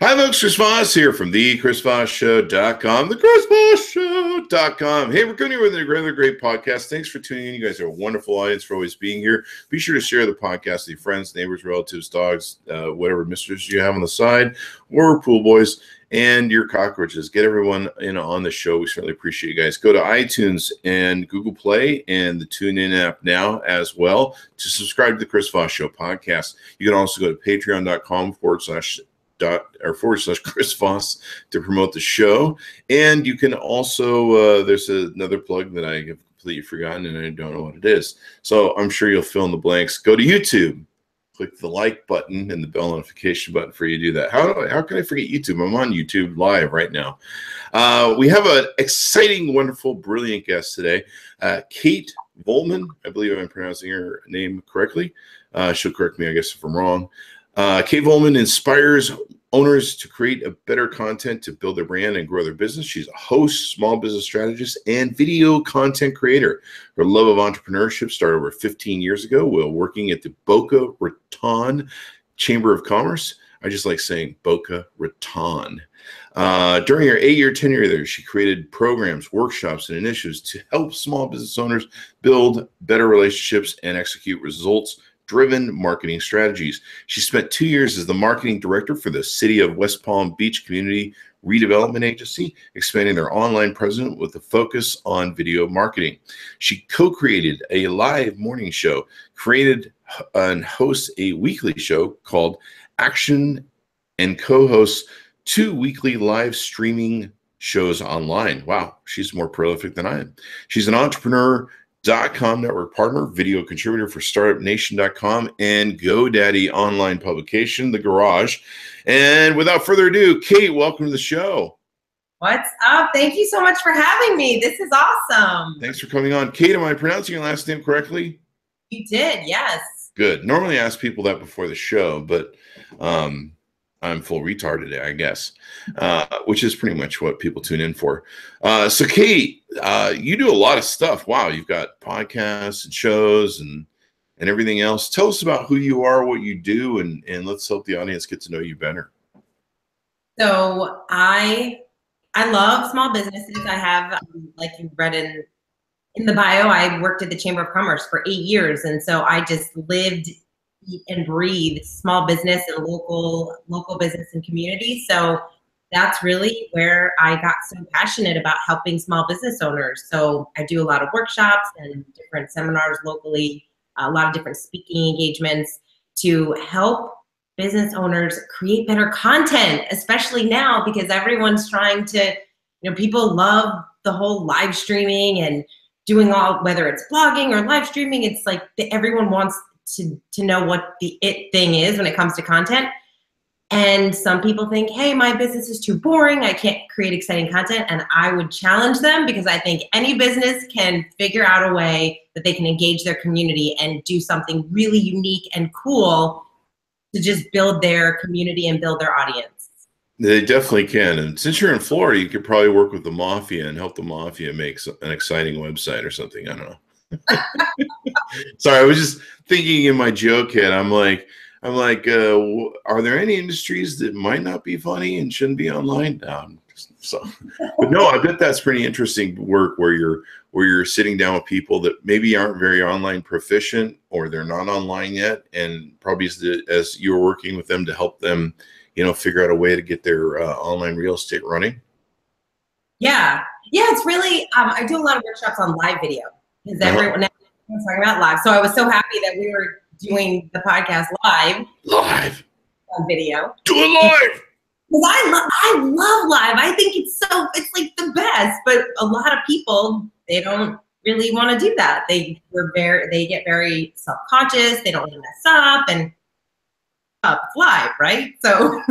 Hi, folks. Chris Voss here from the ChrisVossShow.com, the ChrisVossShow.com. Hey, we're going here with another great podcast. Thanks for tuning in. You guys are a wonderful audience for always being here. Be sure to share the podcast with your friends, neighbors, relatives, dogs, whatever misters you have on the side, or pool boys, and your cockroaches. Get everyone on the show. We certainly appreciate you guys. Go to iTunes and Google Play and the TuneIn app now as well to subscribe to the Chris Voss Show podcast. You can also go to patreon.com/Chris Voss to promote the show. And you can also, there's another plug that I have completely forgotten and I don't know what it is. So I'm sure you'll fill in the blanks. Go to YouTube, click the like button and the bell notification button for you to do that. How can I forget YouTube? I'm on YouTube live right now. We have an exciting, wonderful, brilliant guest today. Kate Volman, I believe I'm pronouncing her name correctly. She'll correct me, I guess, if I'm wrong. Kate Volman inspires owners to create a better content to build their brand and grow their business. She's a host, small business strategist, and video content creator. Her love of entrepreneurship started over 15 years ago while working at the Boca Raton Chamber of Commerce. I just like saying Boca Raton. During her 8-year tenure there, she created programs, workshops, and initiatives to help small business owners build better relationships and execute results-driven marketing strategies. She spent 2 years as the marketing director for the City of West Palm Beach Community Redevelopment Agency, expanding their online presence with a focus on video marketing. She co-created a live morning show, created and hosts a weekly show called Action, and co-hosts 2 weekly live streaming shows online. Wow, she's more prolific than I am. She's an entrepreneur.com network partner, video contributor for startupnation.com and GoDaddy online publication, The Garage. And without further ado, Kate, welcome to the show. What's up? Thank you so much for having me. This is awesome. Thanks for coming on. Kate, am I pronouncing your last name correctly? You did, yes. Good. Normally I ask people that before the show, but I'm full retard today, I guess, which is pretty much what people tune in for. So, Kate, you do a lot of stuff. Wow, you've got podcasts and shows and everything else. Tell us about who you are, what you do, and let's help the audience get to know you better. So I love small businesses. I have, like you read in the bio, I worked at the Chamber of Commerce for 8 years, and so I just lived, eat, and breathe small business and local business and community. So that's really where I got so passionate about helping small business owners. So I do a lot of workshops and different seminars locally, a lot of different speaking engagements to help business owners create better content, especially now because everyone's trying to, people love the whole live streaming and doing all, whether it's blogging or live streaming, it's like everyone wants to know what the it thing is when it comes to content. And some people think, hey, my business is too boring, I can't create exciting content. And I would challenge them because I think any business can figure out a way that they can engage their community and do something really unique and cool to just build their community and build their audience. They definitely can. And since you're in Florida, you could probably work with the Mafia and help the Mafia make an exciting website or something. I don't know. Sorry, I was just thinking in my joke head. I'm like, are there any industries that might not be funny and shouldn't be online? But no, I bet that's pretty interesting work where you're sitting down with people that maybe aren't very online proficient or they're not online yet, and probably as you're working with them to help them, figure out a way to get their online real estate running. Yeah, it's really. I do a lot of workshops on live video because everyone's talking about live. So I was so happy that we were doing the podcast live on video. Do it live. Because I love live. I think it's like the best. But a lot of people, they don't really want to do that. They get very self-conscious. They don't want to mess up and it's live, right? So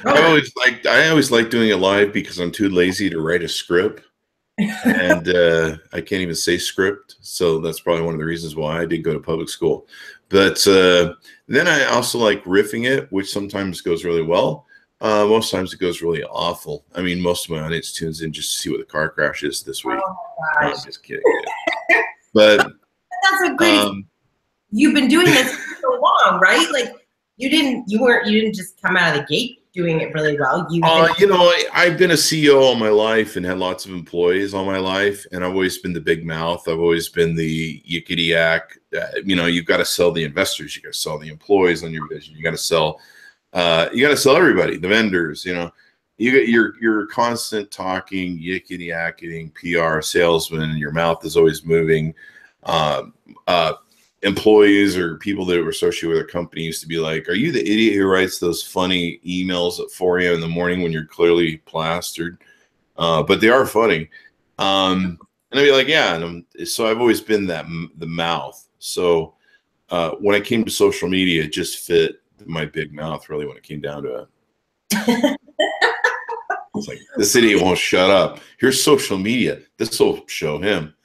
I always like doing it live because I'm too lazy to write a script. And I can't even say script, so that's probably one of the reasons why I did go to public school. But then I also like riffing it, which sometimes goes really well. Most times it goes really awful. I mean, most of my audience tunes in just to see what the car crash is this week. Oh my gosh. I'm just kidding. But that's a great. You've been doing this for so long, right? Like you didn't just come out of the gate doing it really well. I've been a CEO all my life and had lots of employees all my life, and I've always been the big mouth. I've always been the yickety yak. You've got to sell the investors, you got to sell the employees on your vision, you got to sell everybody, the vendors. You get your constant talking, yickety yakking, PR salesman, and your mouth is always moving. Employees or people that were associated with a company used to be like, "Are you the idiot who writes those funny emails at 4 a.m. in the morning when you're clearly plastered?" But they are funny. And I'd be like, "Yeah." So I've always been the mouth. So when it came to social media, it just fit my big mouth really when it came down to it. It's like, this idiot won't shut up. Here's social media. This will show him.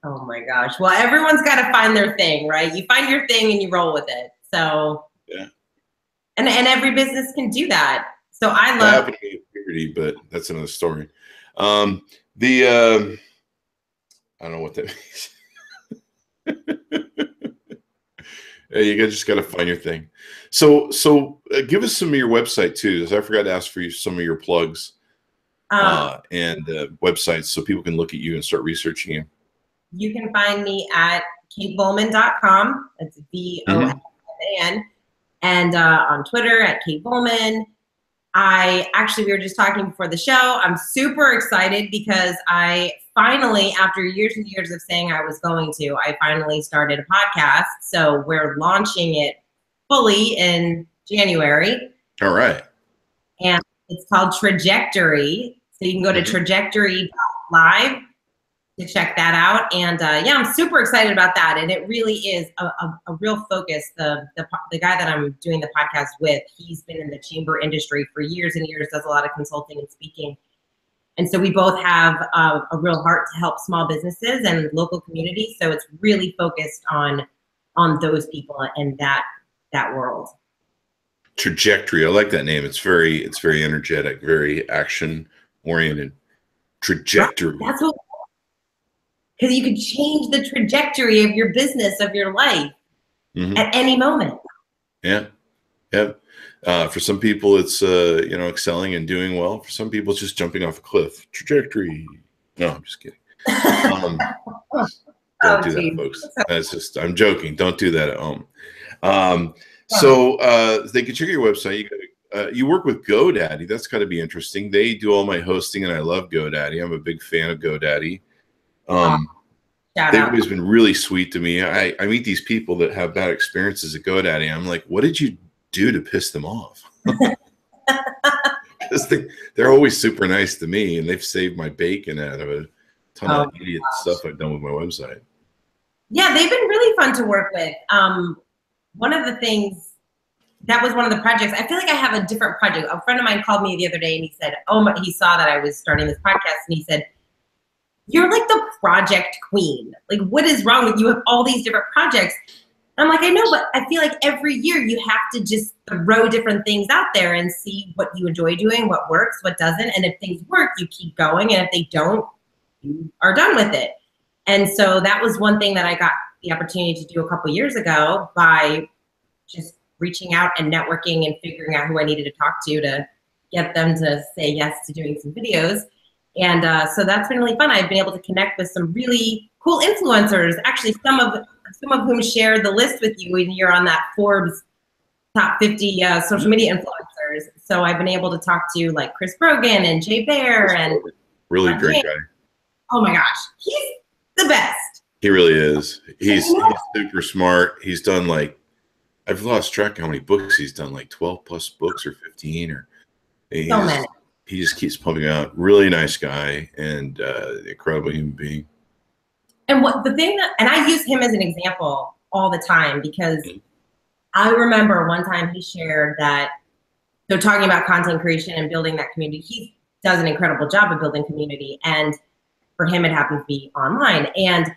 Oh my gosh. Well, everyone's got to find their thing, right? You find your thing and you roll with it. So yeah. And every business can do that. So I love happened to me in puberty, but that's another story. I don't know what that means. You just got to find your thing. So give us some of your website too, because I forgot to ask for you some of your plugs and websites so people can look at you and start researching you. You can find me at katevolman.com. That's VOLMAN. And on Twitter at Kate Volman. We were just talking before the show. I'm super excited because I finally, after years and years of saying I was going to, I finally started a podcast. So we're launching it fully in January. All right. And it's called Trajectory. So you can go to trajectory.live to check that out. And I'm super excited about that. And it really is a real focus. The guy that I'm doing the podcast with, he's been in the chamber industry for years and years, does a lot of consulting and speaking. And so we both have a real heart to help small businesses and local communities. So it's really focused on those people and that world. Trajectory. I like that name. It's very energetic, very action oriented. Trajectory. That's what. Because you could change the trajectory of your business, of your life at any moment. Yeah. For some people, it's excelling and doing well. For some people, it's just jumping off a cliff. Trajectory. No, I'm just kidding. Don't do that, folks. That's just, I'm joking. Don't do that at home. So they can check your website. You work with GoDaddy. That's got to be interesting. They do all my hosting, and I love GoDaddy. I'm a big fan of GoDaddy. They've always been really sweet to me. I meet these people that have bad experiences at GoDaddy. I'm like, what did you do to piss them off? They're always super nice to me, and they've saved my bacon out of a ton of idiot stuff I've done with my website. Yeah, they've been really fun to work with. One of the things, that was one of the projects. I feel like I have a different project. A friend of mine called me the other day and he said, he saw that I was starting this podcast and he said, "You're like the project queen. Like, what is wrong with you? You have all these different projects." I'm like, I know, but I feel like every year you have to just throw different things out there and see what you enjoy doing, what works, what doesn't. And if things work, you keep going. And if they don't, you are done with it. And so that was one thing that I got the opportunity to do a couple years ago by just reaching out and networking and figuring out who I needed to talk to get them to say yes to doing some videos. And so that's been really fun. I've been able to connect with some really cool influencers. Actually, some of whom share the list with you when you're on that Forbes top 50 social media influencers. So I've been able to talk to like Chris Brogan and Jay Bear and really great guy. Oh my gosh, he's the best. He really is. He's super smart. He's done I've lost track of how many books he's done, like 12 plus books or 15 or so many. He just keeps pumping out. Really nice guy and incredible human being. And I use him as an example all the time because I remember one time he shared that they're talking about content creation and building that community. He does an incredible job of building community. And for him, it happens to be online. And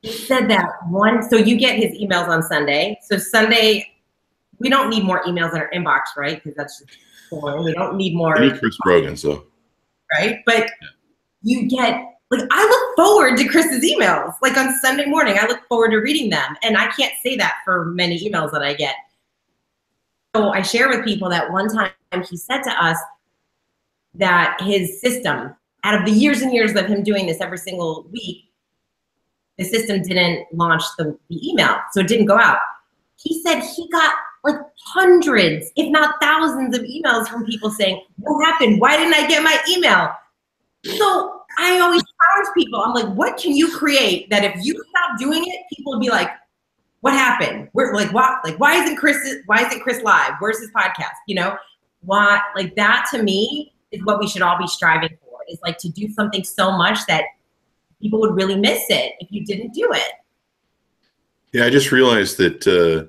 he said that so you get his emails on Sunday. So Sunday, we don't need more emails in our inbox, right? Because that's just boring. We don't need more. We need Chris Brogan, so. Right? But you get, I look forward to Chris's emails. On Sunday morning, I look forward to reading them. And I can't say that for many emails that I get. So I share with people that one time he said to us that his system, out of the years and years of him doing this every single week, the system didn't launch the email, so it didn't go out. He said he got like hundreds, if not thousands of emails from people saying, what happened? Why didn't I get my email? So I always challenge people. I'm like, what can you create that if you stop doing it, people will be like, what happened? We're like, what? Like, why isn't Chris live? Where's his podcast? You know, why? Like that to me is what we should all be striving for. Is like to do something so much that people would really miss it if you didn't do it. Yeah, I just realized that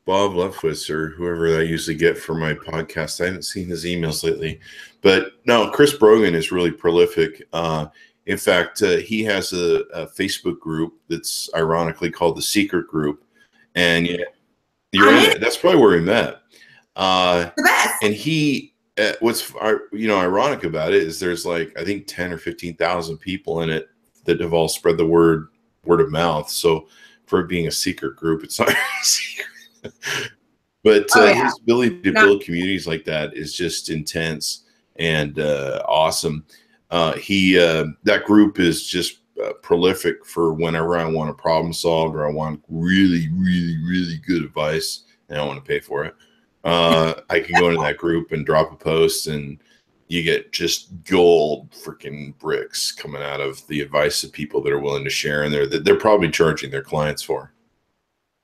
Bob Lefwitz, or whoever I usually get for my podcast, I haven't seen his emails lately. But no, Chris Brogan is really prolific. In fact, he has a Facebook group that's ironically called The Secret Group. And you're in it. That's probably where we met. The best. And he, what's ironic about it is there's like, I think 10 or 15,000 people in it that have all spread the word of mouth. So for it being a secret group, it's not a secret. But his ability to build communities like that is just intense and awesome. That group is just prolific for whenever I want a problem solved or I want really, really, really good advice and I want to pay for it. I can go into that group and drop a post and you get just gold freaking bricks coming out of the advice of people that are willing to share in there that they're probably charging their clients for.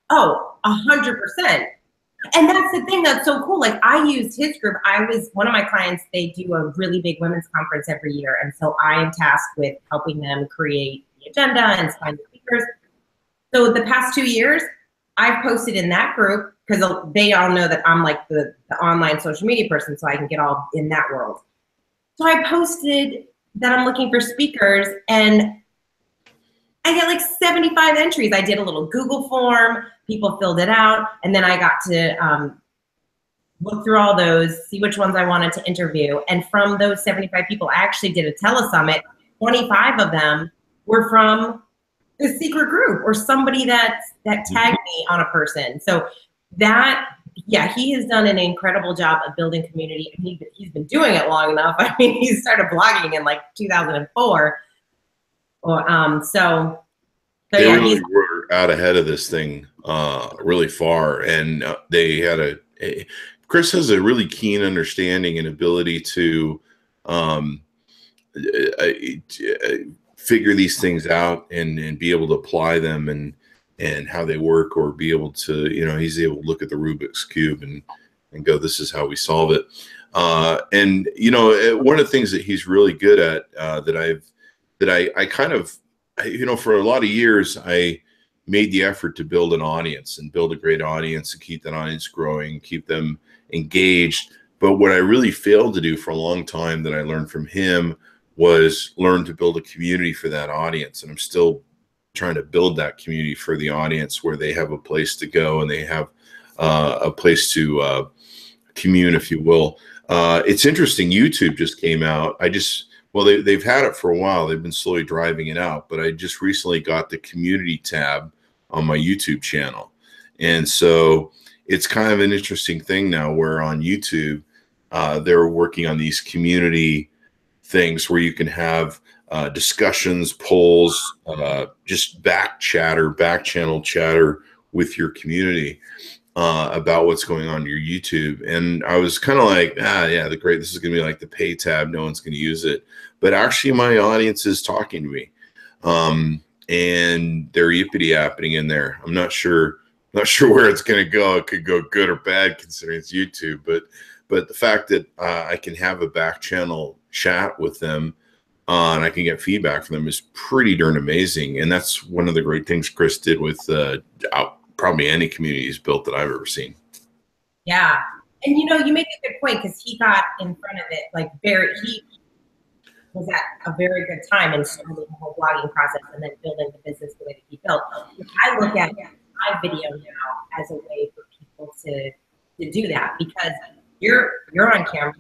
Oh, 100%. And that's the thing that's so cool. Like I used his group. One of my clients, they do a really big women's conference every year. And so I am tasked with helping them create the agenda and find the speakers. So the past 2 years, I've posted in that group because they all know that I'm like the online social media person, so I can get all in that world. So I posted that I'm looking for speakers and I get like 75 entries. I did a little Google form, people filled it out, and then I got to look through all those, see which ones I wanted to interview. And from those 75 people, I actually did a telesummit. 25 of them were from the secret group or somebody that tagged me on a person. So that, yeah, he has done an incredible job of building community. And he's been doing it long enough. I mean, he started blogging in like 2004. So they yeah, really were out ahead of this thing really far. And they had Chris has a really keen understanding and ability to figure these things out and be able to apply them and how they work, or be able to, he's able to look at the Rubik's Cube and go, this is how we solve it. And, one of the things that he's really good at I kind of, for a lot of years, I made the effort to build an audience and build a great audience and keep that audience growing, keep them engaged. But what I really failed to do for a long time that I learned from him was learn to build a community for that audience. And I'm still trying to build that community for the audience where they have a place to go and they have a place to commune, if you will. It's interesting. YouTube just came out. They've had it for a while. They've been slowly driving it out, but I just recently got the community tab on my YouTube channel. And so it's kind of an interesting thing now where on YouTube, they're working on these community things where you can have discussions, polls, just backchannel chatter with your community about what's going on your YouTube. And I was kind of like, this is going to be like the pay tab. No one's going to use it. But actually my audience is talking to me. And they're yippity-yapping in there. I'm not sure where it's going to go. It could go good or bad considering it's YouTube. But the fact that I can have a back channel chat with them and I can get feedback from them is pretty darn amazing. And that's one of the great things Chris did with probably any community he's built that I've ever seen. Yeah. And you make a good point because he got in front of it he was at a very good time in starting the whole blogging process and then building the business the way that he built. I look at my video now as a way for people to do that because you're on camera.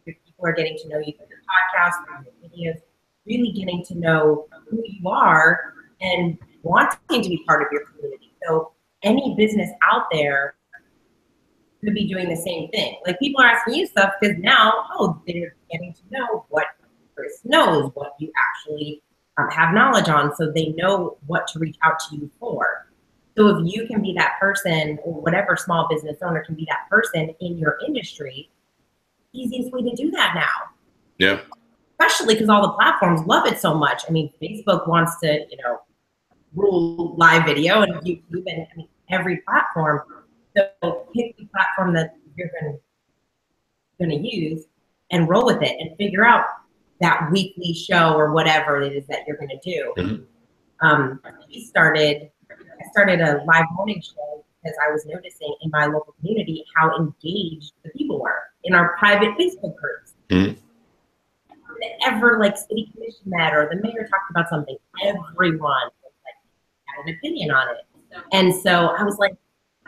People are getting to know you through your podcast, through your videos, really getting to know who you are and wanting to be part of your community. So any business out there could be doing the same thing. Like people are asking you stuff because now, they're getting to know what Chris knows, what you actually have knowledge on, so they know what to reach out to you for. So if you can be that person, or whatever small business owner can be that person in your industry, easiest way to do that now. Yeah. Especially because all the platforms love it so much. I mean, Facebook wants to, rule live video, and YouTube, and every platform. So pick the platform that you're going to use and roll with it and figure out that weekly show or whatever it is that you're going to do. Mm-hmm. I started a live morning show because I was noticing in my local community how engaged the people were in our private Facebook groups. Mm-hmm. Whenever city commission met or the mayor talked about something, everyone had an opinion on it. And so I was like,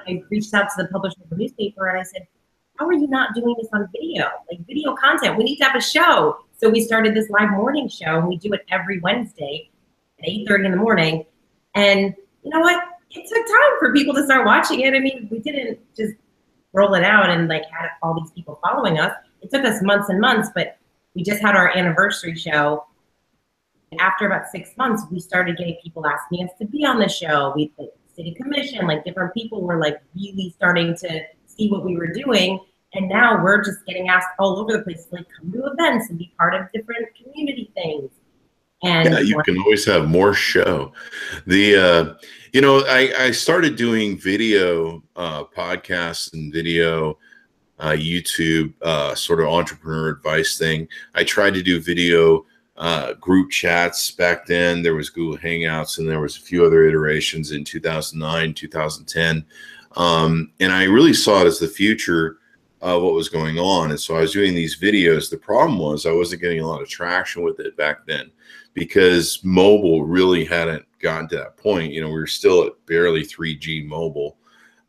I reached out to the publisher of the newspaper and I said, how are you not doing this on video? Video content, we need to have a show. So we started this live morning show, and we do it every Wednesday at 8:30 in the morning. And you know what? It took time for people to start watching it. I mean, we didn't just roll it out and had all these people following us. It took us months and months, but we just had our anniversary show. After about 6 months, we started getting people asking us to be on the show. The city commission, different people were really starting to see what we were doing. And now we're just getting asked all over the place to come to events and be part of different community things. And yeah, you can always have more show. I started doing video podcasts and video YouTube sort of entrepreneur advice thing. I tried to do video group chats back then. There was Google Hangouts, and there was a few other iterations in 2009, 2010. And I really saw it as the future of what was going on. And so I was doing these videos. The problem was I wasn't getting a lot of traction with it back then because mobile really hadn't gotten to that point. We were still at barely 3G mobile,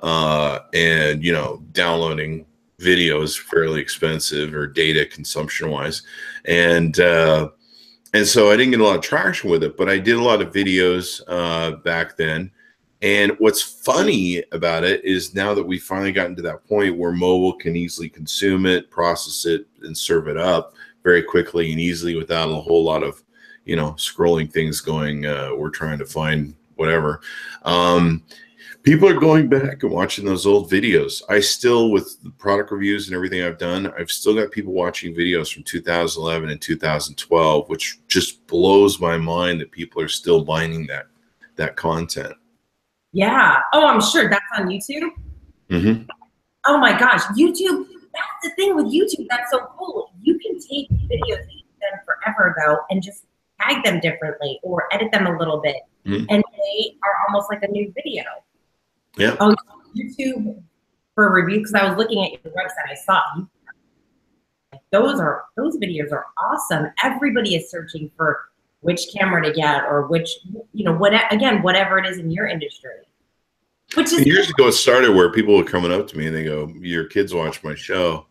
and, downloading video is fairly expensive, or data consumption wise. And so I didn't get a lot of traction with it, but I did a lot of videos back then. And what's funny about it is now that we've finally gotten to that point where mobile can easily consume it, process it, and serve it up very quickly and easily without a whole lot of, scrolling things going, we're trying to find whatever. People are going back and watching those old videos. I still, with the product reviews and everything I've done, I've still got people watching videos from 2011 and 2012, which just blows my mind that people are still mining that content. Yeah. Oh, I'm sure that's on YouTube. Mm-hmm. Oh my gosh, YouTube. That's the thing with YouTube. That's so cool. You can take videos that you've done forever ago and just tag them differently or edit them a little bit, and they are almost like a new video. Yeah. On YouTube for review, because I was looking at your website, I saw those videos are awesome. Everybody is searching for which camera to get, or which, whatever it is in your industry. Which is years ago, it started where people were coming up to me and they go, your kids watch my show,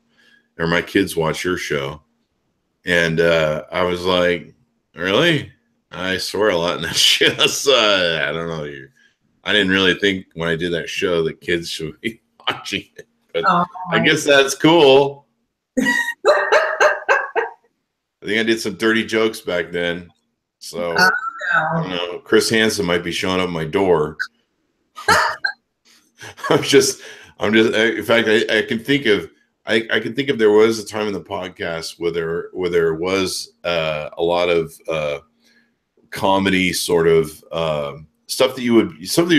or my kids watch your show. And I was like, really? I swear a lot in that show. So, I don't know. I didn't really think when I did that show that kids should be watching it. But I guess that's cool. I think I did some dirty jokes back then. So, I don't know, Chris Hansen might be showing up at my door. In fact, I can think of there was a time in the podcast where there was a lot of comedy sort of stuff that you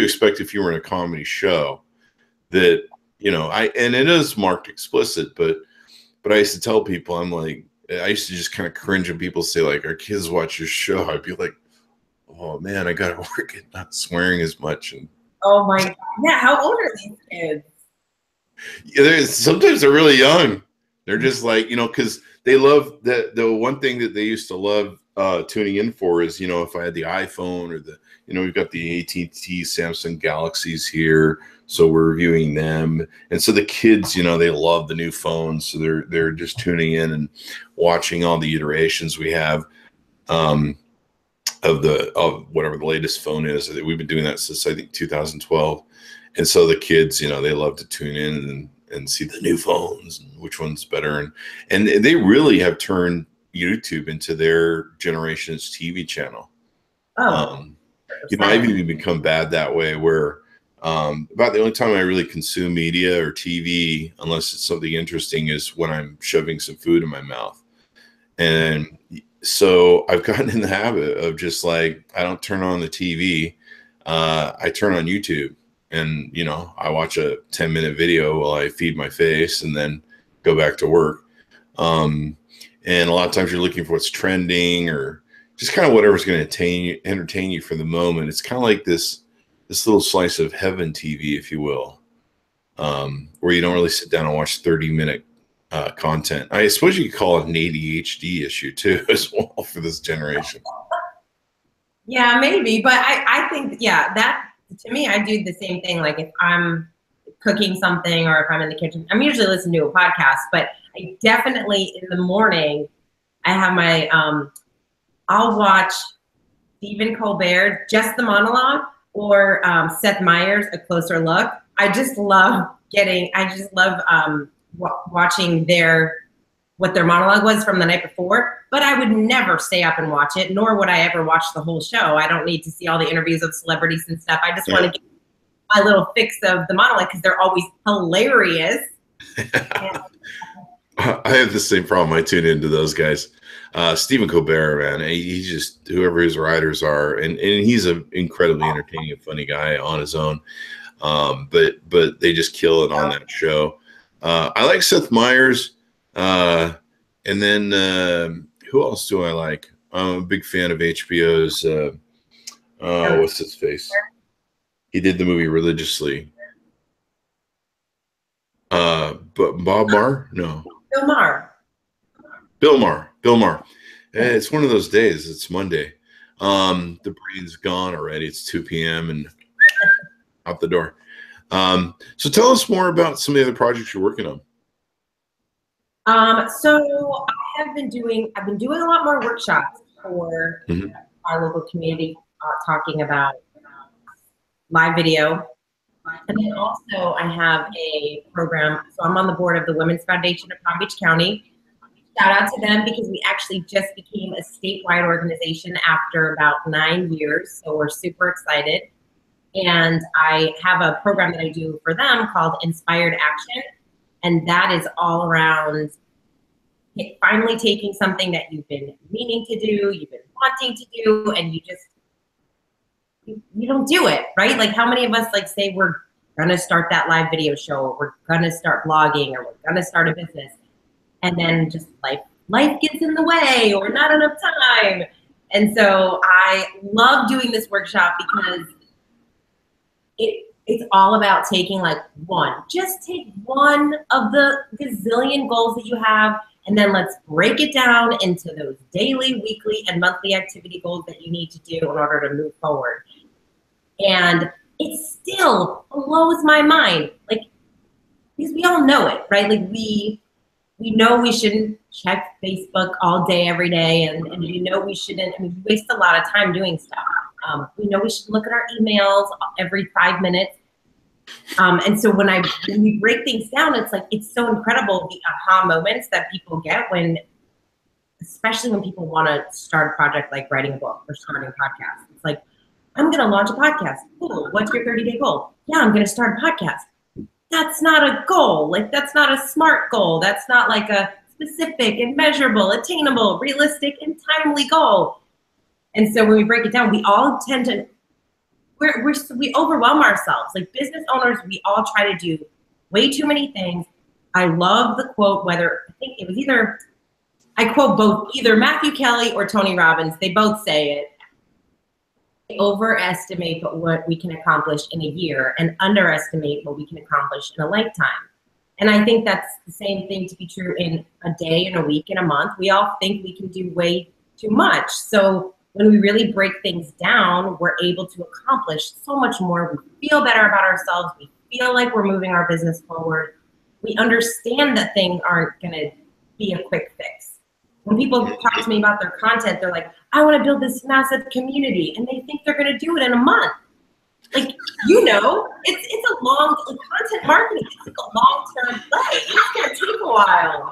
expect if you were in a comedy show, that, and it is marked explicit, but I used to tell people, I'm like, I used to just kind of cringe when people say our kids watch your show. I'd be like, oh man, I got to work at not swearing as much. And oh my God. Yeah. How old are these kids? Yeah, sometimes they're really young. They're just because they love the one thing that they used to love tuning in for is, if I had the iPhone or we've got the AT&T Samsung Galaxies here, so we're reviewing them. And so the kids, they love the new phones, so they're just tuning in and watching all the iterations we have of whatever the latest phone is. We've been doing that since I think 2012. And so the kids, they love to tune in and see the new phones and which one's better. And they really have turned YouTube into their generation's TV channel. I've even become bad that way, where about the only time I really consume media or TV, unless it's something interesting, is when I'm shoving some food in my mouth. And so I've gotten in the habit of just like, I don't turn on the TV. I turn on YouTube, and, I watch a 10-minute video while I feed my face and then go back to work. And a lot of times you're looking for what's trending or just kind of whatever's going to entertain you for the moment. It's kind of like this little slice of heaven TV, if you will, where you don't really sit down and watch 30-minute content. I suppose you could call it an ADHD issue too, as well, for this generation. Yeah, maybe. But I think, that to me, I do the same thing. Like if I'm cooking something or if I'm in the kitchen, I'm usually listening to a podcast, but I definitely in the morning, I have my, I'll watch Stephen Colbert, just the monologue, or Seth Meyers, A Closer Look. I just love watching what their monologue was from the night before, but I would never stay up and watch it, nor would I ever watch the whole show. I don't need to see all the interviews of celebrities and stuff. I just want to get my little fix of the monologue because they're always hilarious. I have the same problem. I tune into those guys. Stephen Colbert, man, he's just, whoever his writers are, and he's an incredibly entertaining and funny guy on his own. But they just kill it on that show. I like Seth Meyers. And then who else do I like? I'm a big fan of HBO's what's his face? He did the movie Religiously. But Bob Maher? No. Bill Maher. It's one of those days. It's Monday. The brain's gone already. It's 2 p.m. and out the door. So tell us more about some of the other projects you're working on. So I've been doing a lot more workshops for our local community, talking about live video. And then also I have a program. So I'm on the board of the Women's Foundation of Palm Beach County. Shout out to them because we actually just became a statewide organization after about 9 years. So we're super excited. And I have a program that I do for them called Inspired Action. And that is all around finally taking something that you've been meaning to do, you've been wanting to do, and you don't do it, right? Like how many of us like say we're gonna start that live video show, or we're gonna start blogging, or we're gonna start a business, and then just life gets in the way or not enough time. And so I love doing this workshop because it's all about taking just take one of the gazillion goals that you have, and then let's break it down into those daily, weekly, and monthly activity goals that you need to do in order to move forward. And it still blows my mind, because we all know it, right? Like we know we shouldn't check Facebook all day, every day, and we know we shouldn't. I mean, we waste a lot of time doing stuff. We know we should look at our emails every 5 minutes. And so when we break things down, it's so incredible the aha moments that people get especially when people want to start a project like writing a book or starting a podcast. It's like, I'm going to launch a podcast. Cool. What's your 30-day goal? Yeah, I'm going to start a podcast. That's not a goal. That's not a SMART goal. That's not like a specific and measurable, attainable, realistic, and timely goal. And so when we break it down, we all tend to, we overwhelm ourselves. Like business owners, we all try to do way too many things. I love the quote, I think it was I quote both, either Matthew Kelly or Tony Robbins. They both say it. They overestimate what we can accomplish in a year and underestimate what we can accomplish in a lifetime. And I think that's the same thing to be true in a day, in a week, in a month. We all think we can do way too much. So when we really break things down, we're able to accomplish so much more. We feel better about ourselves. We feel like we're moving our business forward. We understand that things aren't going to be a quick fix. When people talk to me about their content, they're like, I want to build this massive community, and they think they're going to do it in a month. Like, you know, it's a long, content marketing, it's like a long-term play. It's going to take a while.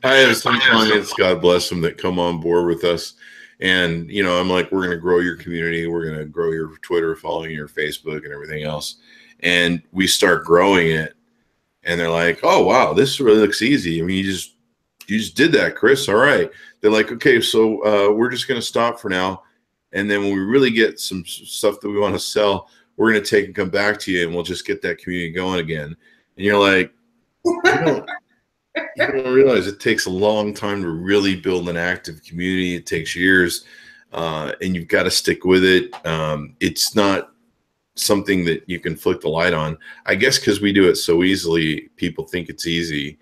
I have some clients, God bless them, that come on board with us. And, you know, I'm like, we're going to grow your community. We're going to grow your Twitter, following your Facebook and everything else. And we start growing it. And they're like, oh, wow, this really looks easy. I mean, you just did that, Chris. All right. They're like, okay, so we're just going to stop for now. And then when we really get some stuff that we want to sell, we're going to take and come back to you, and we'll just get that community going again. And you're like, you don't realize it takes a long time to really build an active community. It takes years, and you've got to stick with it. It's not something that you can flick the light on. I guess because we do it so easily, people think it's easy.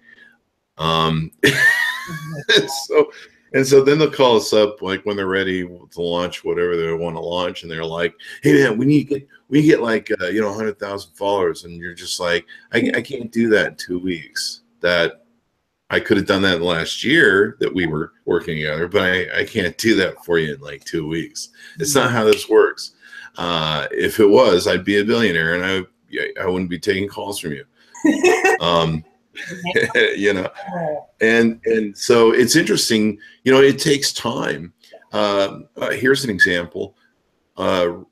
So then they'll call us up like when they're ready to launch whatever they want to launch, and they're like, "Hey man, we get like 100,000 followers," and you're just like, I can't do that in 2 weeks. That I could have done that last year that we were working together, but I can't do that for you in like 2 weeks. It's not how this works. If it was, I'd be a billionaire, and I wouldn't be taking calls from you. You know, and so it's interesting. You know, it takes time. Here's an example. Up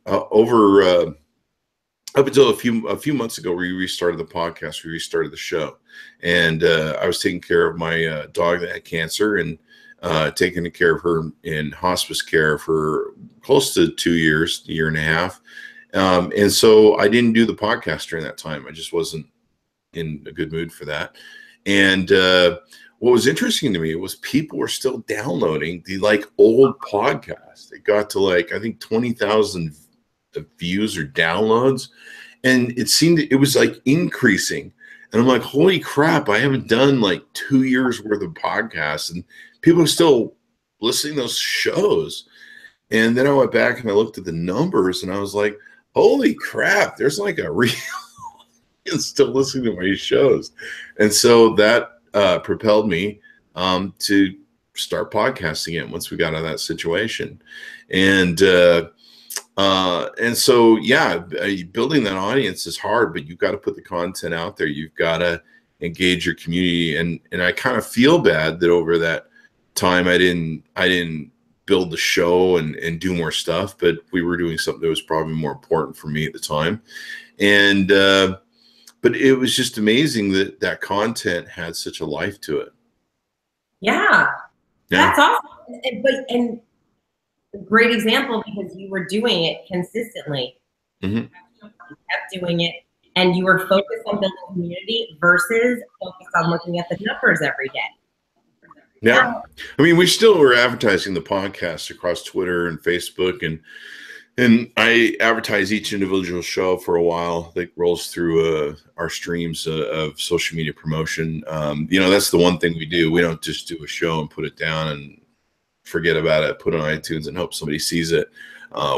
until a few months ago, we restarted the podcast. We restarted the show, and I was taking care of my dog that had cancer, and taking care of her in hospice care for close to 2 years, a year and a half. And so I didn't do the podcast during that time. I just wasn't in a good mood for that. And what was interesting to me was people were still downloading the like old podcasts. It got to like, I think 20,000 views or downloads. And it was like increasing. And I'm like, holy crap, I haven't done like 2 years worth of podcasts, and people are still listening to those shows. And then I went back and I looked at the numbers, and I was like, holy crap, there's like a real still listening to my shows. And so that propelled me to start podcasting again once we got out of that situation. And so, yeah, building that audience is hard, but you've got to put the content out there. You've got to engage your community. And I kind of feel bad that over that time I didn't build the show and do more stuff, but we were doing something that was probably more important for me at the time. And but it was just amazing that content had such a life to it. Yeah. That's awesome. And a great example, because you were doing it consistently. Mm-hmm. You kept doing it, and you were focused on building community versus focused on looking at the numbers every day. Yeah. I mean, we still were advertising the podcast across Twitter and Facebook, and I advertise each individual show for a while that rolls through our streams of social media promotion. That's the one thing we do. We don't just do a show and put it down and forget about it, put it on iTunes and hope somebody sees it.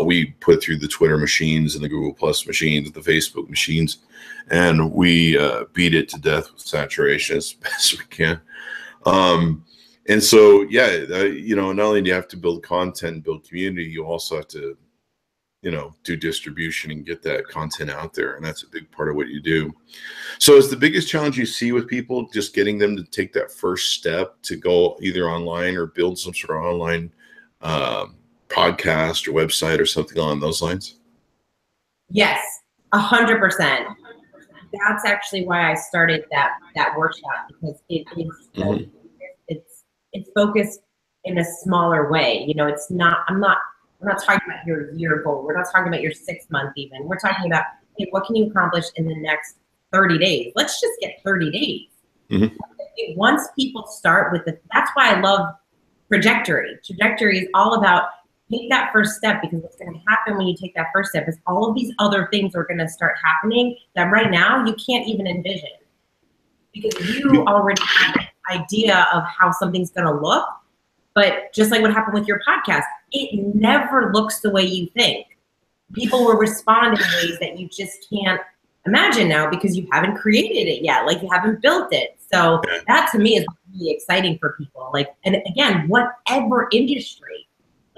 We put it through the Twitter machines and the Google Plus machines, the Facebook machines, and we beat it to death with saturation as best we can. And so, not only do you have to build content and build community, you also have to do distribution and get that content out there. And that's a big part of what you do. So is the biggest challenge you see with people just getting them to take that first step to go either online or build some sort of online podcast or website or something along those lines? Yes, 100%. That's actually why I started that workshop, because it is it's focused in a smaller way. It's not, we're not talking about your year goal. We're not talking about your 6 month even. We're talking about, hey, what can you accomplish in the next 30 days? Let's just get 30 days. Mm-hmm. Once people start with that's why I love trajectory. Trajectory is all about take that first step, because what's going to happen when you take that first step is all of these other things are going to start happening that right now you can't even envision, because you already have an idea of how something's going to look. But just like what happened with your podcast, it never looks the way you think. People will respond in ways that you just can't imagine now, because you haven't created it yet. Like, you haven't built it. So that to me is really exciting for people. Like, and again, whatever industry.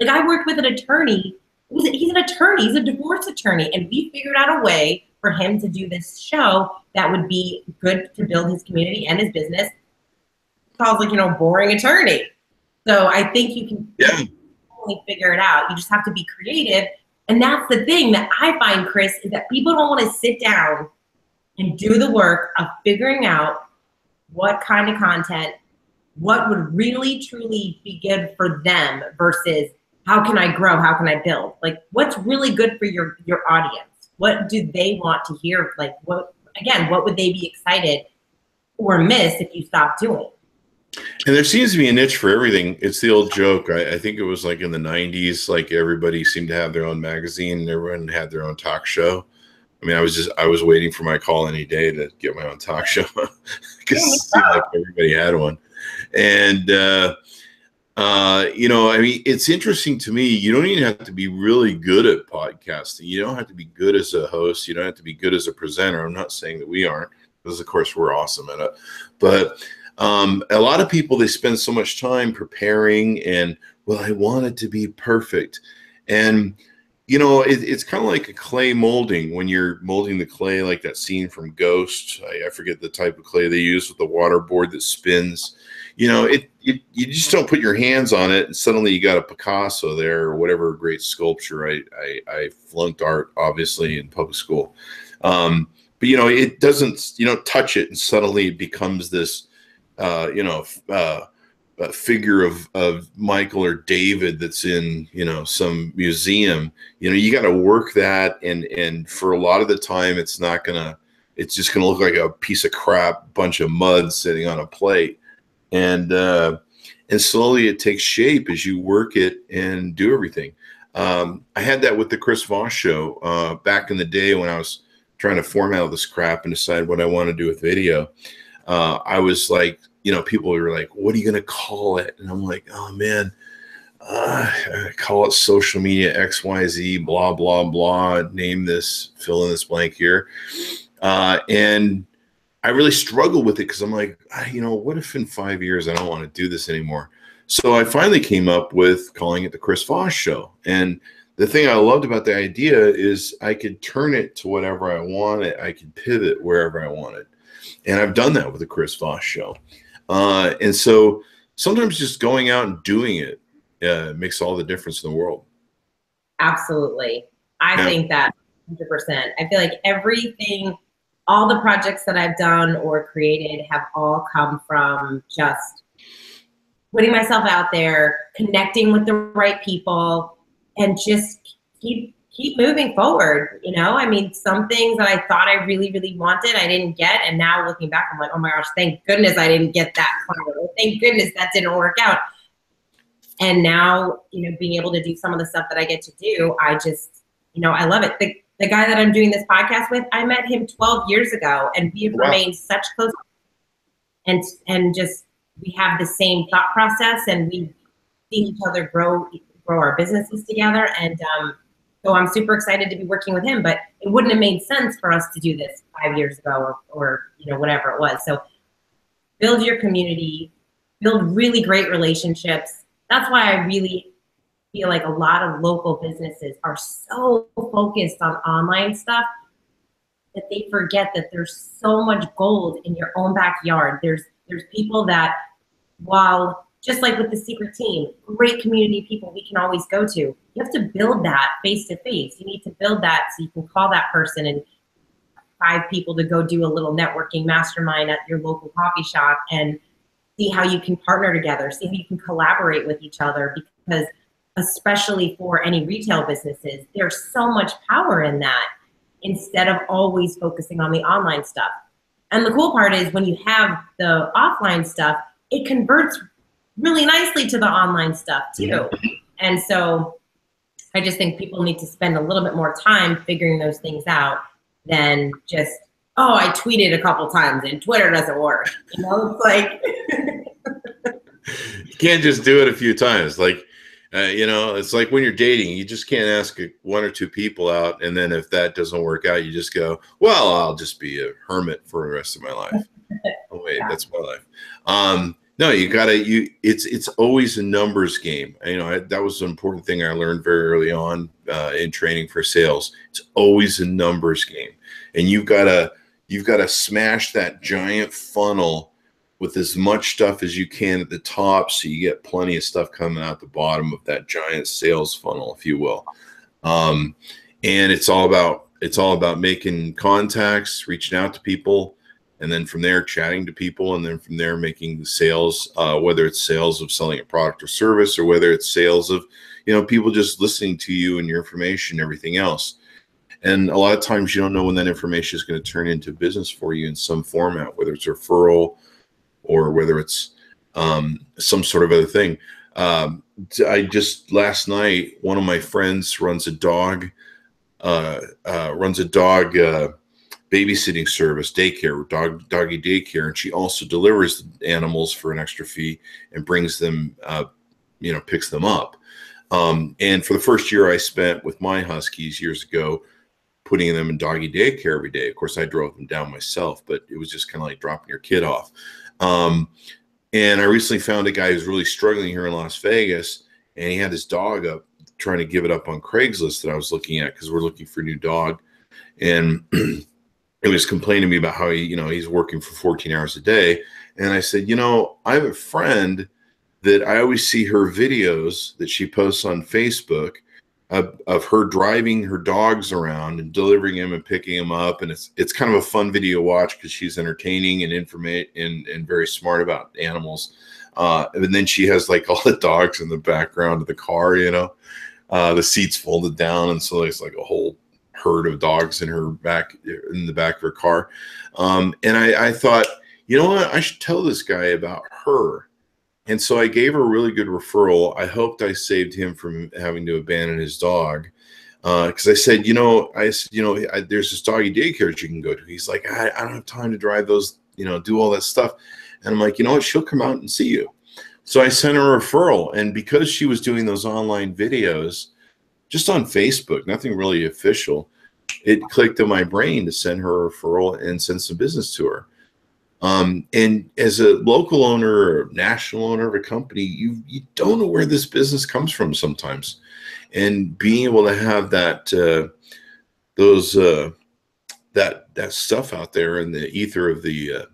Like, I worked with an attorney he's an attorney, he's a divorce attorney, and we figured out a way for him to do this show that would be good to build his community and his business. Calls like, boring attorney. So I think you can only figure it out. You just have to be creative. And that's the thing that I find, Chris, is that people don't want to sit down and do the work of figuring out what kind of content, what would really truly be good for them versus how can I grow? How can I build? Like, what's really good for your audience? What do they want to hear? Like, what would they be excited or miss if you stop doing? And there seems to be a niche for everything. It's the old joke. I think it was like in the 90s, like everybody seemed to have their own magazine and everyone had their own talk show. I mean, I was waiting for my call any day to get my own talk show because it seemed like everybody had one. And, I mean, it's interesting to me. You don't even have to be really good at podcasting. You don't have to be good as a host. You don't have to be good as a presenter. I'm not saying that we aren't, because of course we're awesome at it. But a lot of people, they spend so much time preparing and, well, I want it to be perfect. And, it's kind of like a clay molding when you're molding the clay, like that scene from Ghost. I forget the type of clay they use with the water board that spins. You just don't put your hands on it and suddenly you got a Picasso there or whatever great sculpture. I flunked art, obviously, in public school. But, it doesn't, you don't touch it and suddenly it becomes this, a figure of Michael or David that's in, some museum. You got to work that. And for a lot of the time, it's just going to look like a piece of crap, bunch of mud sitting on a plate. And slowly it takes shape as you work it and do everything. I had that with the Chris Voss Show back in the day when I was trying to format all this crap and decide what I want to do with video. I was like, people were like, what are you going to call it? And I'm like, oh man, I call it social media XYZ, blah, blah, blah, name this, fill in this blank here. And I really struggle with it because I'm like, what if in 5 years I don't want to do this anymore? So I finally came up with calling it the Chris Voss Show. And the thing I loved about the idea is I could turn it to whatever I wanted. I could pivot wherever I wanted. And I've done that with the Chris Voss Show. And so sometimes just going out and doing it makes all the difference in the world. Absolutely. I think that 100%. I feel like everything, all the projects that I've done or created have all come from just putting myself out there, connecting with the right people, and just keep moving forward. I mean, some things that I thought I really, really wanted, I didn't get. And now looking back, I'm like, oh my gosh, thank goodness I didn't get that client. Thank goodness that didn't work out. And now, being able to do some of the stuff that I get to do, I just, I love it. The guy that I'm doing this podcast with, I met him 12 years ago and we've remained such close and just, we have the same thought process and we've seen each other grow our businesses together. And, so I'm super excited to be working with him, but it wouldn't have made sense for us to do this 5 years ago or whatever it was. So build your community, build really great relationships. That's why I really feel like a lot of local businesses are so focused on online stuff that they forget that there's so much gold in your own backyard. There's people that, while just like with the secret team, great community people we can always go to. You have to build that face to face. You need to build that so you can call that person and 5 people to go do a little networking mastermind at your local coffee shop and see how you can partner together, see how you can collaborate with each other, because especially for any retail businesses, there's so much power in that instead of always focusing on the online stuff. And the cool part is when you have the offline stuff, it converts really nicely to the online stuff too. And so I just think people need to spend a little bit more time figuring those things out than just, oh, I tweeted a couple times and Twitter doesn't work. It's like you can't just do it a few times. Like, it's like when you're dating, you just can't ask 1 or 2 people out. And then if that doesn't work out, you just go, well, I'll just be a hermit for the rest of my life. Oh, wait, that's my life. No, you gotta, it's always a numbers game. That was an important thing I learned very early on in training for sales. It's always a numbers game. And you've gotta smash that giant funnel with as much stuff as you can at the top, so you get plenty of stuff coming out the bottom of that giant sales funnel, if you will. And it's all about making contacts, reaching out to people, and then from there chatting to people, and then from there making sales, whether it's sales of selling a product or service, or whether it's sales of people just listening to you and your information and everything else. And a lot of times you don't know when that information is going to turn into business for you in some format, whether it's a referral or whether it's some sort of other thing. I just last night, one of my friends runs a dog babysitting service, daycare, doggy daycare, and she also delivers animals for an extra fee and brings them, picks them up. And for the first year I spent with my huskies years ago, putting them in doggy daycare every day. Of course, I drove them down myself, but it was just kind of like dropping your kid off. And I recently found a guy who's really struggling here in Las Vegas, and he had his dog up, trying to give it up on Craigslist that I was looking at because we're looking for a new dog. And he was complaining to me about how he's working for 14 hours a day. And I said, I have a friend that I always see her videos that she posts on Facebook of her driving her dogs around and delivering them and picking them up. And it's kind of a fun video to watch because she's entertaining and and very smart about animals. And then she has like all the dogs in the background of the car, the seats folded down. And so there's like a whole herd of dogs in the back of her car. And I thought, you know what, I should tell this guy about her. And so I gave her a really good referral. I hoped I saved him from having to abandon his dog. Because I said, there's this doggy daycare that you can go to. He's like, I don't have time to drive those, do all that stuff. And I'm like, you know what, she'll come out and see you. So I sent her a referral. And because she was doing those online videos, just on Facebook, nothing really official, it clicked in my brain to send her a referral and send some business to her. And as a local owner or national owner of a company, you don't know where this business comes from sometimes. And being able to have that that stuff out there in the ether of the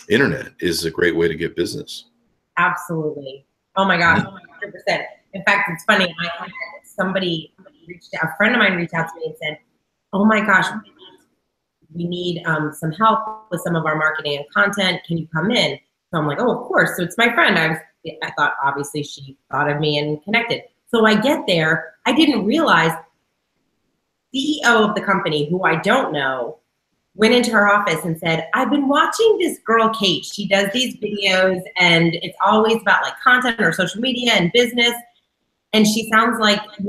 internet is a great way to get business. Absolutely. Oh my gosh, 100%. In fact, it's funny. I had a friend of mine reached out to me and said, "Oh my gosh, we need some help with some of our marketing and content. Can you come in?" So I'm like, "Oh, of course." So it's my friend. I thought obviously she thought of me and connected. So I get there. I didn't realize the CEO of the company, who I don't know, went into her office and said, "I've been watching this girl, Kate. She does these videos and it's always about like content or social media and business. And she sounds like I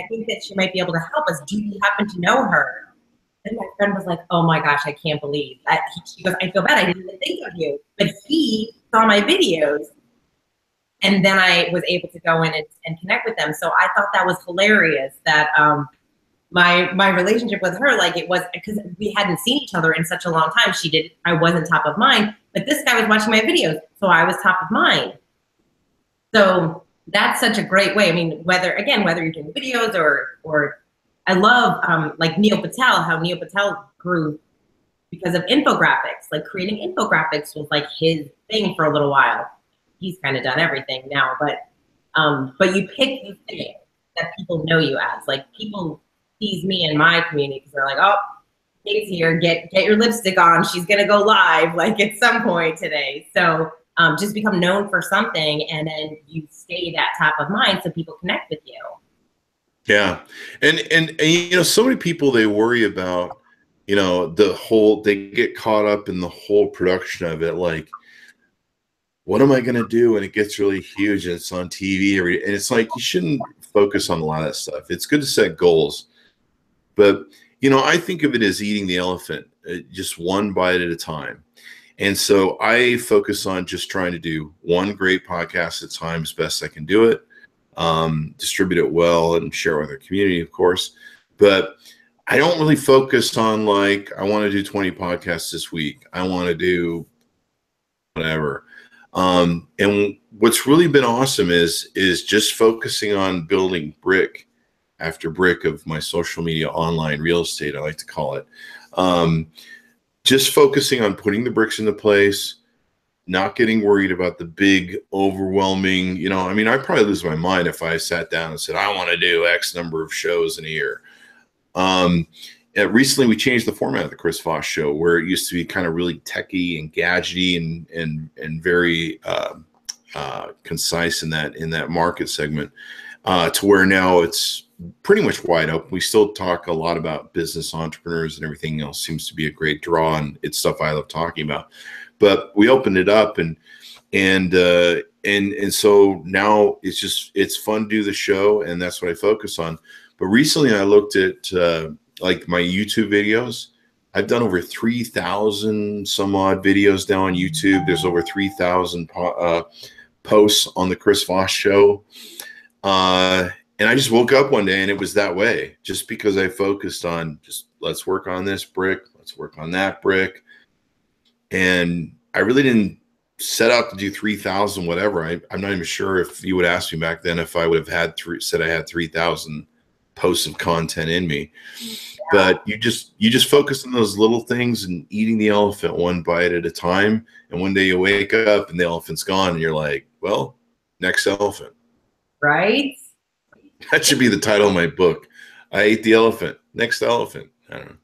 think that she might be able to help us. Do you happen to know her?" And my friend was like, "Oh my gosh, I can't believe that." She goes, "I feel bad. I didn't even think of you." But he saw my videos, and then I was able to go in and connect with them. So I thought that was hilarious that my relationship with her, like it was, because we hadn't seen each other in such a long time. I wasn't top of mind, but this guy was watching my videos, so I was top of mind. So that's such a great way. I mean, whether you're doing videos or I love like Neil Patel, how Neil Patel grew because of infographics. Like creating infographics was like his thing for a little while. He's kind of done everything now, but you pick the thing that people know you as. Like people tease me in my community because they're like, "Oh, Kate's here. Get your lipstick on. She's gonna go live like at some point today." So just become known for something, and then you stay that top of mind so people connect with you. Yeah. And so many people, they worry about, they get caught up in the whole production of it. Like, what am I going to do when it gets really huge and it's on TV and it's like, you shouldn't focus on a lot of that stuff. It's good to set goals, but I think of it as eating the elephant, just one bite at a time. And so I focus on just trying to do one great podcast at a time as best I can do it, distribute it well and share with our community, of course. But I don't really focus on like, I want to do 20 podcasts this week. I want to do whatever. And what's really been awesome is just focusing on building brick after brick of my social media online real estate, I like to call it. Just focusing on putting the bricks into place, not getting worried about the big, overwhelming, you know, I mean, I'd probably lose my mind if I sat down and said, I want to do X number of shows in a year. Recently, we changed the format of the Chris Voss Show, where it used to be kind of really techy and gadgety and very concise in that market segment, to where now it's pretty much wide open. We still talk a lot about business entrepreneurs, and everything else seems to be a great draw, and it's stuff I love talking about. But we opened it up, and so now it's fun to do the show, and that's what I focus on. But recently, I looked at like my YouTube videos. I've done over 3,000 some odd videos now on YouTube. There's over 3,000 posts on the Chris Voss Show. And I just woke up one day and it was that way, just because I focused on just, let's work on this brick, let's work on that brick. And I really didn't set out to do 3,000 whatever. I'm not even sure if you would ask me back then if I would have said I had 3,000 posts of content in me. Yeah. But you just focus on those little things and eating the elephant one bite at a time. And one day you wake up and the elephant's gone and you're like, well, next elephant. Right? That should be the title of my book. I ate the elephant. Next elephant. I don't know.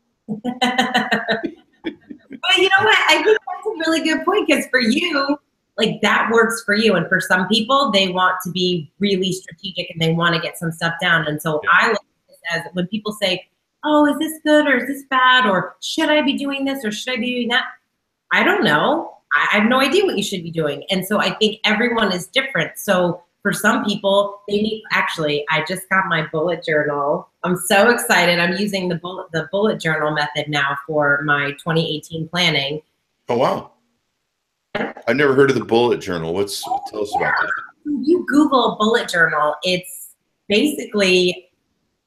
But you know what? I think that's a really good point, because for you, like, that works for you. And for some people, they want to be really strategic and they want to get some stuff down. And so I look at this as, when people say, oh, is this good or is this bad? Or should I be doing this or should I be doing that? I don't know. I have no idea what you should be doing. And so I think everyone is different. So for some people, they need, actually, I just got my bullet journal. I'm so excited. I'm using the bullet journal method now for my 2018 planning. Oh, wow. I've never heard of the bullet journal. Tell us about that. You Google bullet journal, it's basically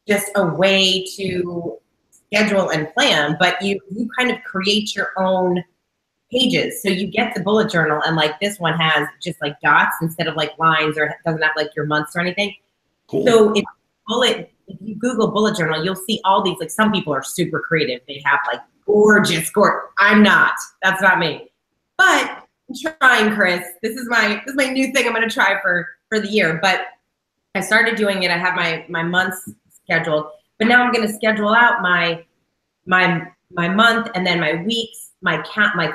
just a way to schedule and plan, but you kind of create your own pages. So you get the bullet journal, and like this one has just like dots instead of like lines, or it doesn't have like your months or anything. Cool. So if you Google bullet journal, you'll see all these, like, some people are super creative. They have like gorgeous I'm not. That's not me. But I'm trying, Chris. This is my new thing I'm going to try for the year. But I started doing it. I have my months scheduled, but now I'm going to schedule out my month, and then my weeks, my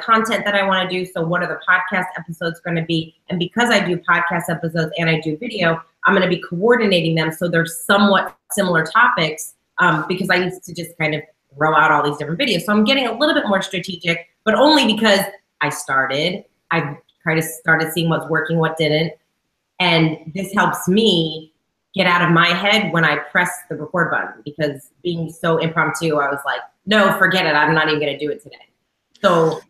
content that I want to do. So what are the podcast episodes going to be? And because I do podcast episodes and I do video, I'm going to be coordinating them so they're somewhat similar topics, because I used to just kind of throw out all these different videos. So I'm getting a little bit more strategic, but only because I kind of started seeing what's working, what didn't. And this helps me get out of my head when I press the record button, because being so impromptu, I was like, no, forget it. I'm not even going to do it today. So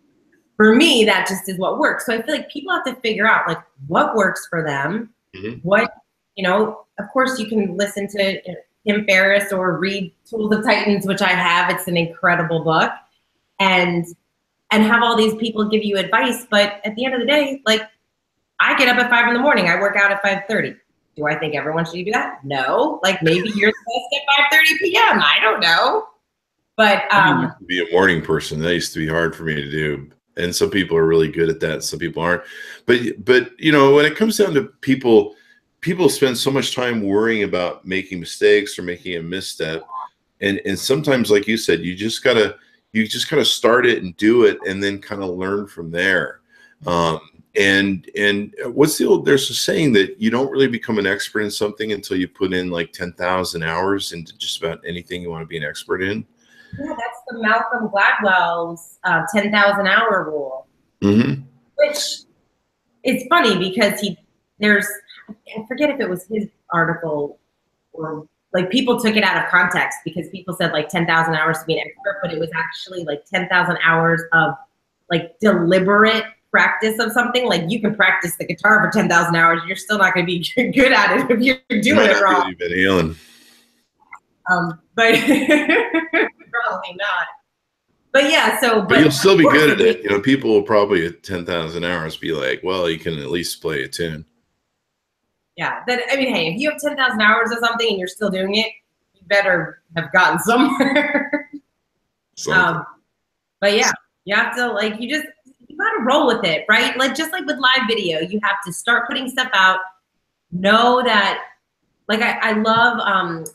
for me, that just is what works. So I feel like people have to figure out, like, what works for them. Mm-hmm. What, of course you can listen to Tim Ferriss or read Tools of Titans, which I have. It's an incredible book. And have all these people give you advice. But at the end of the day, like, I get up at 5 in the morning. I work out at 5:30. Do I think everyone should do that? No. Like, maybe you're supposed to at 5:30 p.m. I don't know. But I used to be a morning person. That used to be hard for me to do. And some people are really good at that. Some people aren't. But when it comes down to people spend so much time worrying about making mistakes or making a misstep. And sometimes, like you said, you just gotta start it and do it, and then kind of learn from there. And there's a saying that you don't really become an expert in something until you put in like 10,000 hours into just about anything you want to be an expert in. Yeah, that's the Malcolm Gladwell's 10,000 hour rule. Mm-hmm. Which is funny because I forget if it was his article or, like, people took it out of context because people said like 10,000 hours to be an expert, but it was actually like 10,000 hours of like deliberate practice of something. Like, you can practice the guitar for 10,000 hours. You're still not going to be good at it if you're doing it wrong. You've been healing. But probably not. But yeah, but you'll still be good at it. You know, people will probably at 10,000 hours be like, well, you can at least play a tune. Yeah. I mean, hey, if you have 10,000 hours of something and you're still doing it, you better have gotten somewhere. But yeah, you have to you gotta roll with it, right? Like just like with live video, you have to start putting stuff out. Know that, I love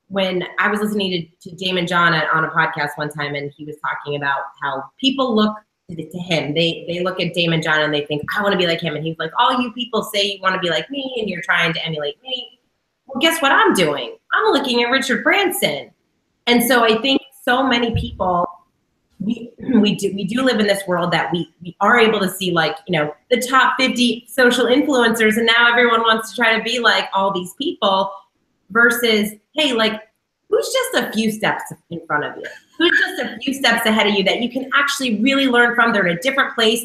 when I was listening to Damon John on a podcast one time, and he was talking about how people look to him. They look at Damon John and they think, I want to be like him. And he's like, all you people say you want to be like me and you're trying to emulate me. Well, guess what I'm doing? I'm looking at Richard Branson. And so I think so many people, we do live in this world that we are able to see the top 50 social influencers, and now everyone wants to try to be like all these people versus, hey, who's just a few steps in front of you? Who's just a few steps ahead of you that you can actually really learn from? They're in a different place.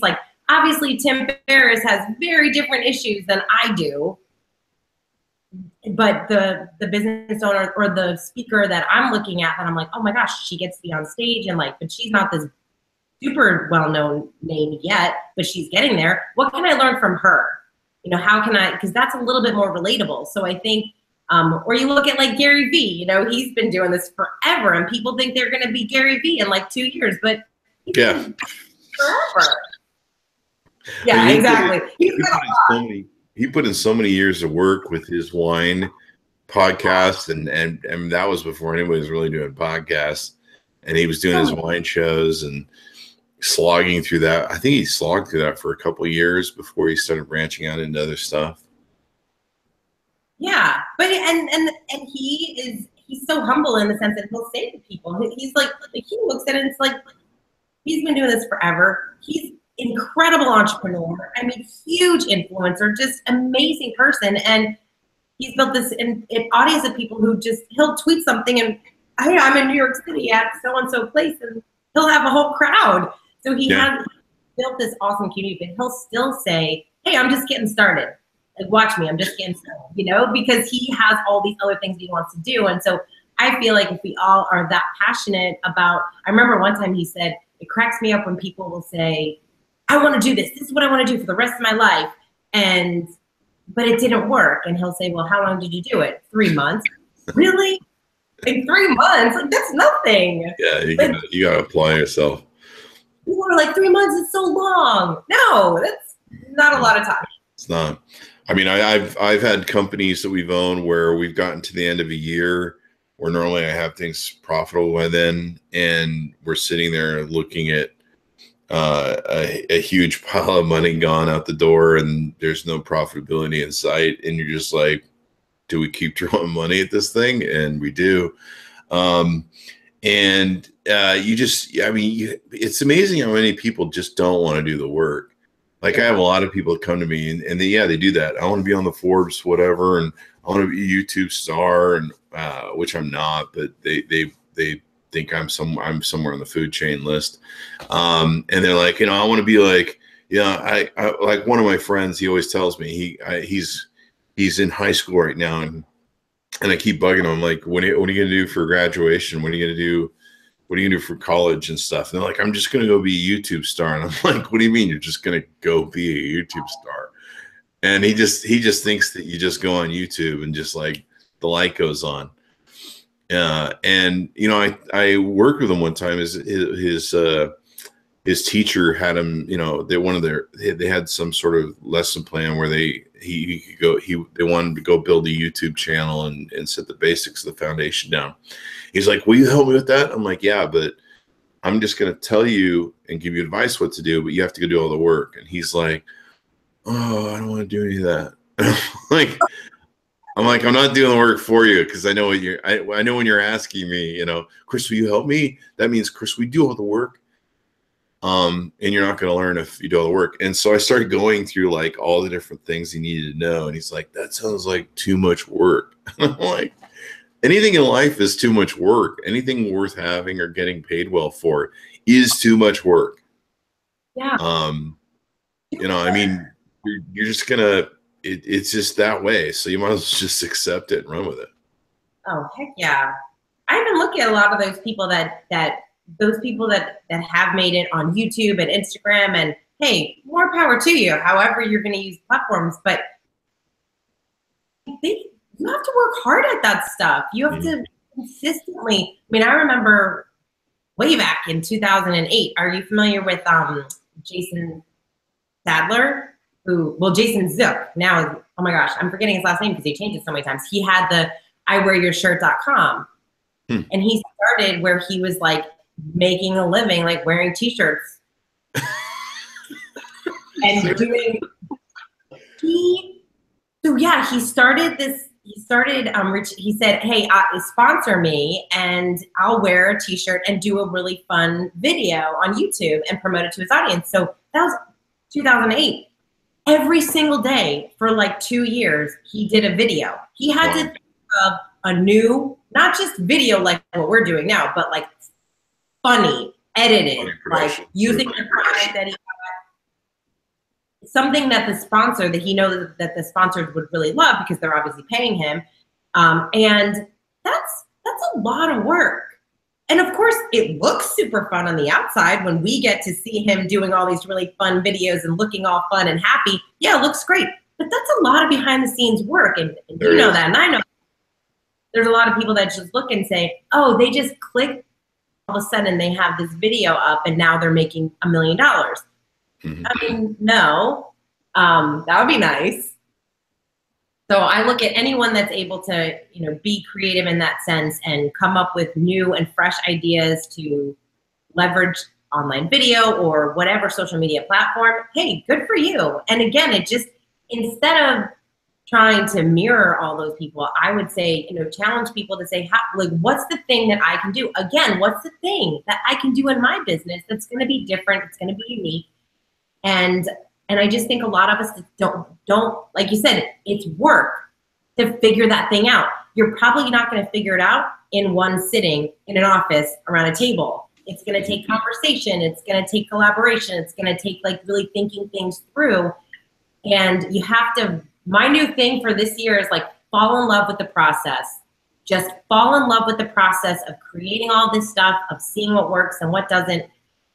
Obviously Tim Ferriss has very different issues than I do. But the business owner or the speaker that I'm looking at, and I'm like, oh my gosh, she gets to be on stage and but she's not this super well-known name yet, but she's getting there. What can I learn from her? How can I, because that's a little bit more relatable. So I think, or you look at Gary Vee, he's been doing this forever and people think they're going to be Gary Vee in 2 years, but he's been forever. Yeah, exactly. He put in so many years of work with his wine podcast, and that was before anybody was really doing podcasts. And he was doing his wine shows and slogging through that. I think he slogged through that for a couple of years before he started branching out into other stuff. Yeah, but and he's so humble in the sense that he'll say to people, he's he looks at it and it's he's been doing this forever. He's incredible entrepreneur. I mean, huge influencer, just amazing person. And he's built this an audience of people who he'll tweet something and, hey, I'm in New York City at so-and-so place, and he'll have a whole crowd. So he has built this awesome community, but he'll still say, hey, I'm just getting started. Watch me, I'm just getting started, because he has all these other things he wants to do. And so I feel like if we all are that passionate about, I remember one time he said, it cracks me up when people will say, I want to do this. This is what I want to do for the rest of my life. But it didn't work. And he'll say, well, how long did you do it? 3 months. Really? In 3 months? That's nothing. Yeah, you got to apply yourself. People are 3 months is so long. No, that's not a lot of time. It's not. I mean, I've had companies that we've owned where we've gotten to the end of a year where normally I have things profitable by then, and we're sitting there looking at a huge pile of money gone out the door, and there's no profitability in sight, and you're just like, do we keep throwing money at this thing? And we do. It's amazing how many people just don't want to do the work. I have a lot of people that come to me and they do that. I want to be on the Forbes, whatever, and I want to be a YouTube star, and which I'm not, but they think I'm somewhere on the food chain list. And they're like, I want to be I like one of my friends, he always tells me he's in high school right now, and I keep bugging him. I'm like, what are you going to do for graduation? What are you going to do for college and stuff? And they're like, I'm just going to go be a YouTube star. And I'm like, what do you mean you're just going to go be a YouTube star? And he just thinks that you just go on YouTube and just the light goes on. And I worked with him one time. His teacher had him, they had some sort of lesson plan where they wanted to go build a YouTube channel and set the basics of the foundation down. He's like, will you help me with that? I'm like, yeah, but I'm just going to tell you and give you advice what to do, but you have to go do all the work. And he's like, oh, I don't want to do any of that. I'm like, I'm not doing the work for you, because I know I know when you're asking me, Chris, will you help me? That means, Chris, we do all the work. And you're not going to learn if you do all the work. And so I started going through all the different things he needed to know. And he's like, that sounds like too much work. And I'm like, anything in life is too much work. Anything worth having or getting paid well for is too much work. Yeah. I mean, you're just gonna, it's just that way. So you might as well just accept it and run with it. Oh, heck yeah. I even look at a lot of those people that those people that have made it on YouTube and Instagram, and hey, more power to you, however you're going to use platforms. But you have to work hard at that stuff. You have to consistently. I mean, I remember way back in 2008. Are you familiar with Jason Sadler? Jason Zook. Now, oh my gosh, I'm forgetting his last name because he changed it so many times. He had the iwearyourshirt.com. And he started where he was like making a living, like wearing t-shirts and doing, he started this, he said, hey, sponsor me and I'll wear a t-shirt and do a really fun video on YouTube and promote it to his audience. So that was 2008. Every single day for like 2 years, he did a video. He had to think of a new, not just video like what we're doing now, but like funny, edited, like using the product that he got. Something that the sponsor, that he knows that the sponsors would really love because they're obviously paying him. And that's a lot of work. And of course, it looks super fun on the outside when we get to see him doing all these really fun videos and looking all fun and happy. Yeah, it looks great. But that's a lot of behind the scenes work. And you know that, and I know there's a lot of people that just look and say, oh, they just click, all of a sudden they have this video up and now they're making $1 million. I mean, no, that would be nice. So I look at anyone that's able to, be creative in that sense and come up with new and fresh ideas to leverage online video or whatever social media platform. Hey, good for you. And again, it just, instead of trying to mirror all those people, I would say, challenge people to say, what's the thing that I can do? Again, what's the thing that I can do in my business that's going to be different? It's going to be unique. And I just think a lot of us don't, like you said, it's work to figure that thing out. You're probably not going to figure it out in one sitting in an office around a table. It's going to take conversation. It's going to take collaboration. It's going to take like really thinking things through. And you have to, my new thing for this year is like fall in love with the process. Just fall in love with the process of creating all this stuff, of seeing what works and what doesn't,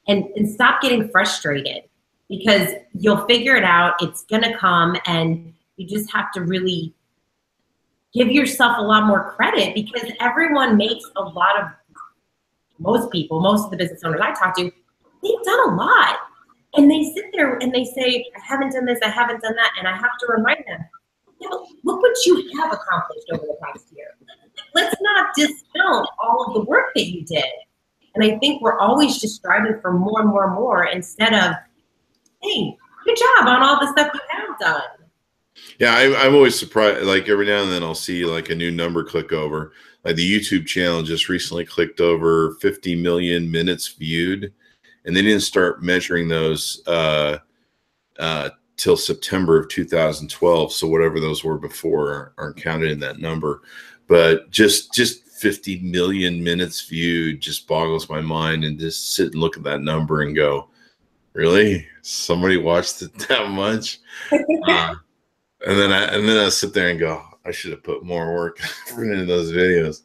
and stop getting frustrated. Because you'll figure it out, it's gonna come, and you just have to really give yourself a lot more credit, because everyone makes a lot of, most of the business owners I talk to, they've done a lot. And they sit there and they say, I haven't done this, I haven't done that, and I have to remind them, look what you have accomplished over the past year. Let's not discount all of the work that you did. And I think we're always just striving for more and more and more, instead of, hey, good job on all the stuff you have done. Yeah, I'm always surprised. Like every now and then I'll see like a new number click over. Like the YouTube channel just recently clicked over 50 million minutes viewed, and they didn't start measuring those till September of 2012. So whatever those were before aren't counted in that number. But just 50 million minutes viewed just boggles my mind, and just sit and look at that number and go, really? Somebody watched it that much? And then I sit there and go, I should have put more work into those videos.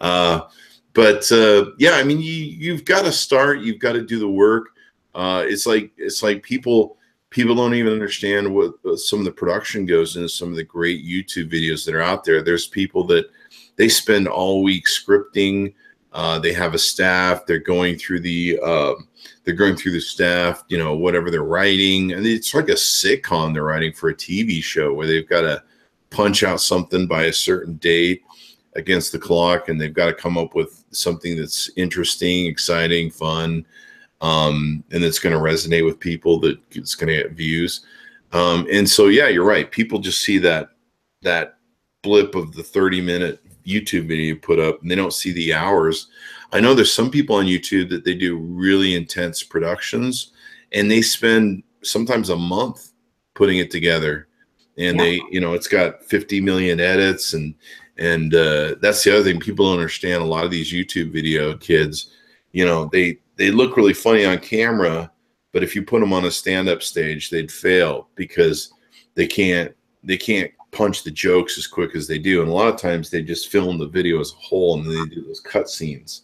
Yeah, I mean, you've got to start. You've got to do the work. It's like people don't even understand what some of the production goes into some of the great YouTube videos that are out there. There's people that they spend all week scripting. They have a staff. They're going through the staff, whatever they're writing. And it's like a sitcom they're writing for a TV show, where they've got to punch out something by a certain date against the clock, and they've got to come up with something that's interesting, exciting, fun, and that's going to resonate with people, that it's going to get views. And so, yeah, you're right. People just see that blip of the 30-minute YouTube video you put up, and they don't see the hours. I know there's some people on YouTube that they do really intense productions, and they spend sometimes a month putting it together, and they, it's got 50 million edits, and that's the other thing people don't understand. A lot of these YouTube video kids, they look really funny on camera, but if you put them on a stand-up stage, they'd fail, because they can't punch the jokes as quick as they do. And a lot of times they just film the video as a whole, and then they do those cut scenes.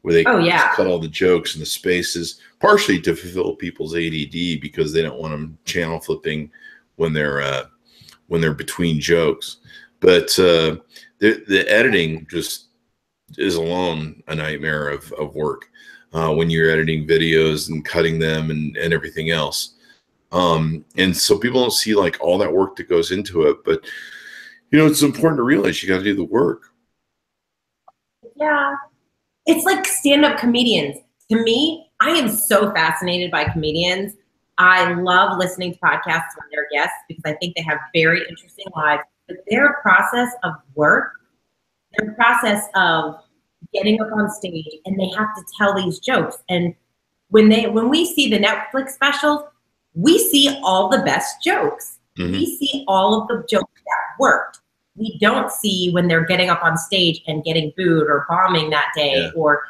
where they yeah. cut all the jokes and the spaces, partially to fulfill people's ADD because they don't want them channel flipping when they're between jokes. But the editing just is alone a nightmare of work when you're editing videos and cutting them and everything else. And so people don't see like all that work that goes into it, but it's important to realize you got to do the work. Yeah. It's like stand-up comedians. To me, I am so fascinated by comedians. I love listening to podcasts from their guests because I think they have very interesting lives. But their process of work, their process of getting up on stage, and they have to tell these jokes. And when we see the Netflix specials, we see all the best jokes. Mm-hmm. We see all of the jokes that worked. We don't see when they're getting up on stage and getting booed or bombing that day, or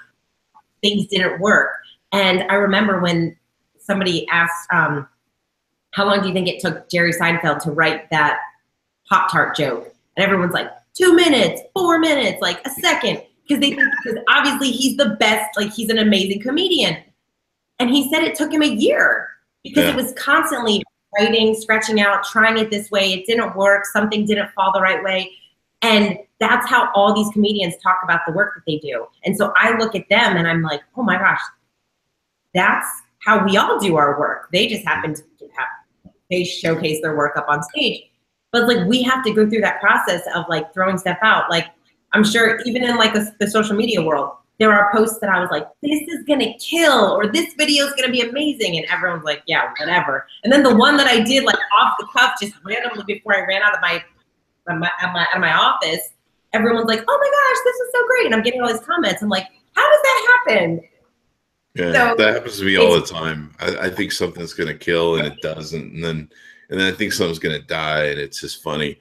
things didn't work. And I remember when somebody asked, how long do you think it took Jerry Seinfeld to write that Pop-Tart joke? And everyone's like, 2 minutes, 4 minutes, like a second. Because obviously he's the best, like he's an amazing comedian. And he said it took him a year because it was constantly writing, stretching out, trying it this way. It didn't work. Something didn't fall the right way. And that's how all these comedians talk about the work that they do. And so I look at them and I'm like, oh my gosh, that's how we all do our work. They just happen to they showcase their work up on stage. But like, we have to go through that process of like throwing stuff out. Like, I'm sure even in like the social media world, there are posts that I was like, this is going to kill, or this video is going to be amazing. And everyone's like, yeah, whatever. And then the one that I did like off the cuff, just randomly before I ran out of my office, everyone's like, oh my gosh, this is so great. And I'm getting all these comments. I'm like, how does that happen? Yeah, so, that happens to me all the time. I think something's going to kill and it doesn't. And then I think something's going to die and it's just funny.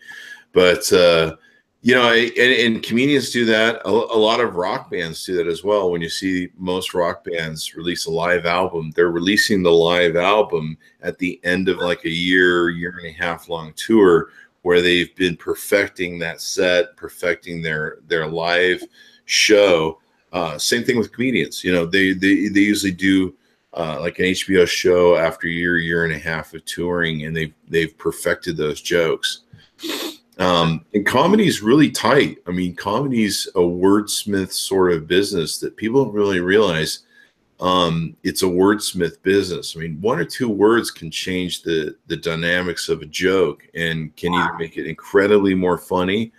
But, and comedians do that. A lot of rock bands do that as well. When you see most rock bands release a live album, they're releasing the live album at the end of like a year and a half long tour where they've been perfecting that set, perfecting their live show. Same thing with comedians. They usually do like an HBO show after a year and a half of touring, and they've perfected those jokes. And comedy is really tight. I mean, comedy's a wordsmith sort of business that people don't really realize. It's a wordsmith business. I mean, one or two words can change the dynamics of a joke and can either make it incredibly more funny,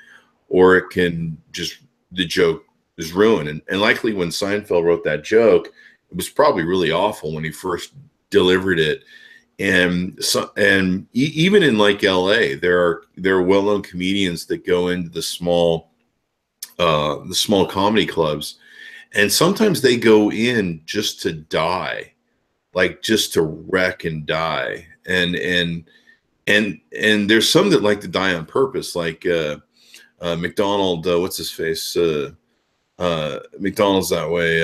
or it can just, the joke is ruined. And likely when Seinfeld wrote that joke, it was probably really awful when he first delivered it. And even in like LA, there are well-known comedians that go into the small comedy clubs, and sometimes they go in just to die, like just to wreck and die. And there's some that like to die on purpose, like McDonald. What's his face? McDonald's that way.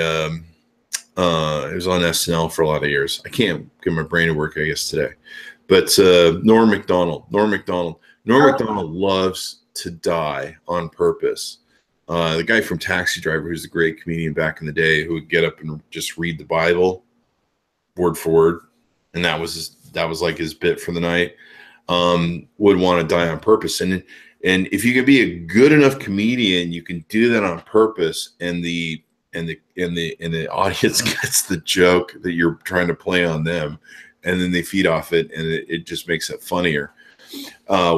It was on SNL for a lot of years. I can't get my brain to work, I guess, today. But Norm Macdonald loves to die on purpose. The guy from Taxi Driver, who's a great comedian back in the day, who would get up and just read the Bible word for word, and that was like his bit for the night. Would want to die on purpose, and if you can be a good enough comedian, you can do that on purpose, and the audience gets the joke that you're trying to play on them, and then they feed off it, and it just makes it funnier,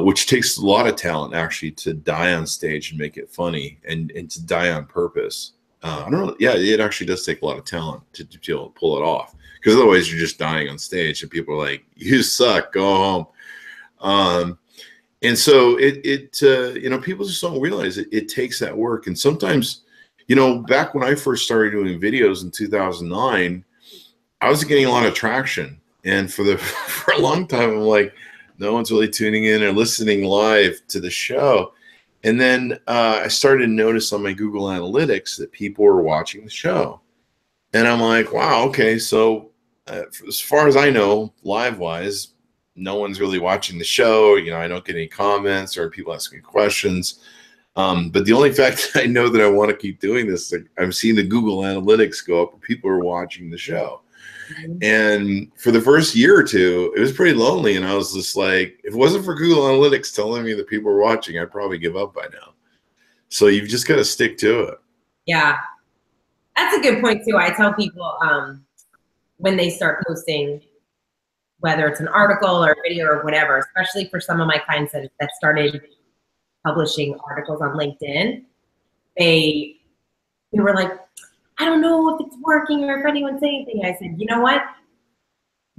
which takes a lot of talent actually to die on stage and make it funny, and to die on purpose. I don't know. Yeah, it actually does take a lot of talent to be able to pull it off, because otherwise you're just dying on stage and people are like, you suck, go home. And so people just don't realize it takes that work. And sometimes, back when I first started doing videos in 2009, I was getting a lot of traction. And for a long time, I'm like, no one's really tuning in or listening live to the show. And then I started to notice on my Google Analytics that people were watching the show. And I'm like, wow, okay, so as far as I know, live-wise, no one's really watching the show. I don't get any comments or people asking questions. But the only fact that I know that I want to keep doing this, like, I'm seeing the Google Analytics go up and people are watching the show. And for the first year or two, it was pretty lonely. And I was just like, if it wasn't for Google Analytics telling me that people were watching, I'd probably give up by now. So you've just got to stick to it. Yeah. That's a good point too. I tell people when they start posting, whether it's an article or a video or whatever, especially for some of my clients that started publishing articles on LinkedIn, they were like, I don't know if it's working or if anyone's saying anything. I said, you know what?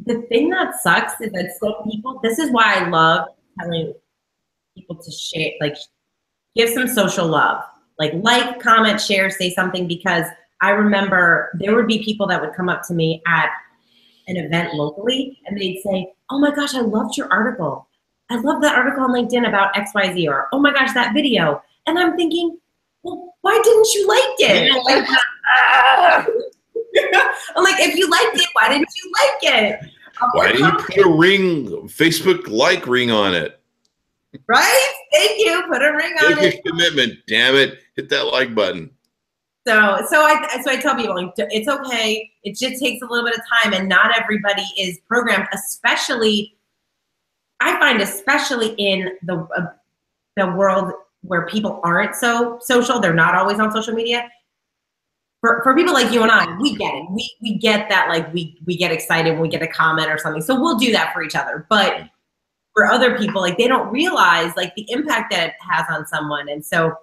The thing that sucks is that some people, this is why I love telling people to share, like, give some social love. Like, comment, share, say something, because I remember there would be people that would come up to me at an event locally and they'd say, oh my gosh, I loved your article. I love that article on LinkedIn about XYZ, or oh my gosh, that video. And I'm thinking, well, why didn't you like it? Like, I'm like, if you liked it, why didn't you like it? Why didn't you put a ring, Facebook like ring on it? Right? Thank you. Put a ring on it. Take your commitment, damn it. Hit that like button. So I tell people, like, it's okay. It just takes a little bit of time, and not everybody is programmed, especially, I find, especially in the world where people aren't so social, they're not always on social media. For people like you and I, we get it. We get that, like, we get excited when we get a comment or something. So we'll do that for each other. But for other people, like, they don't realize, like, the impact that it has on someone. And so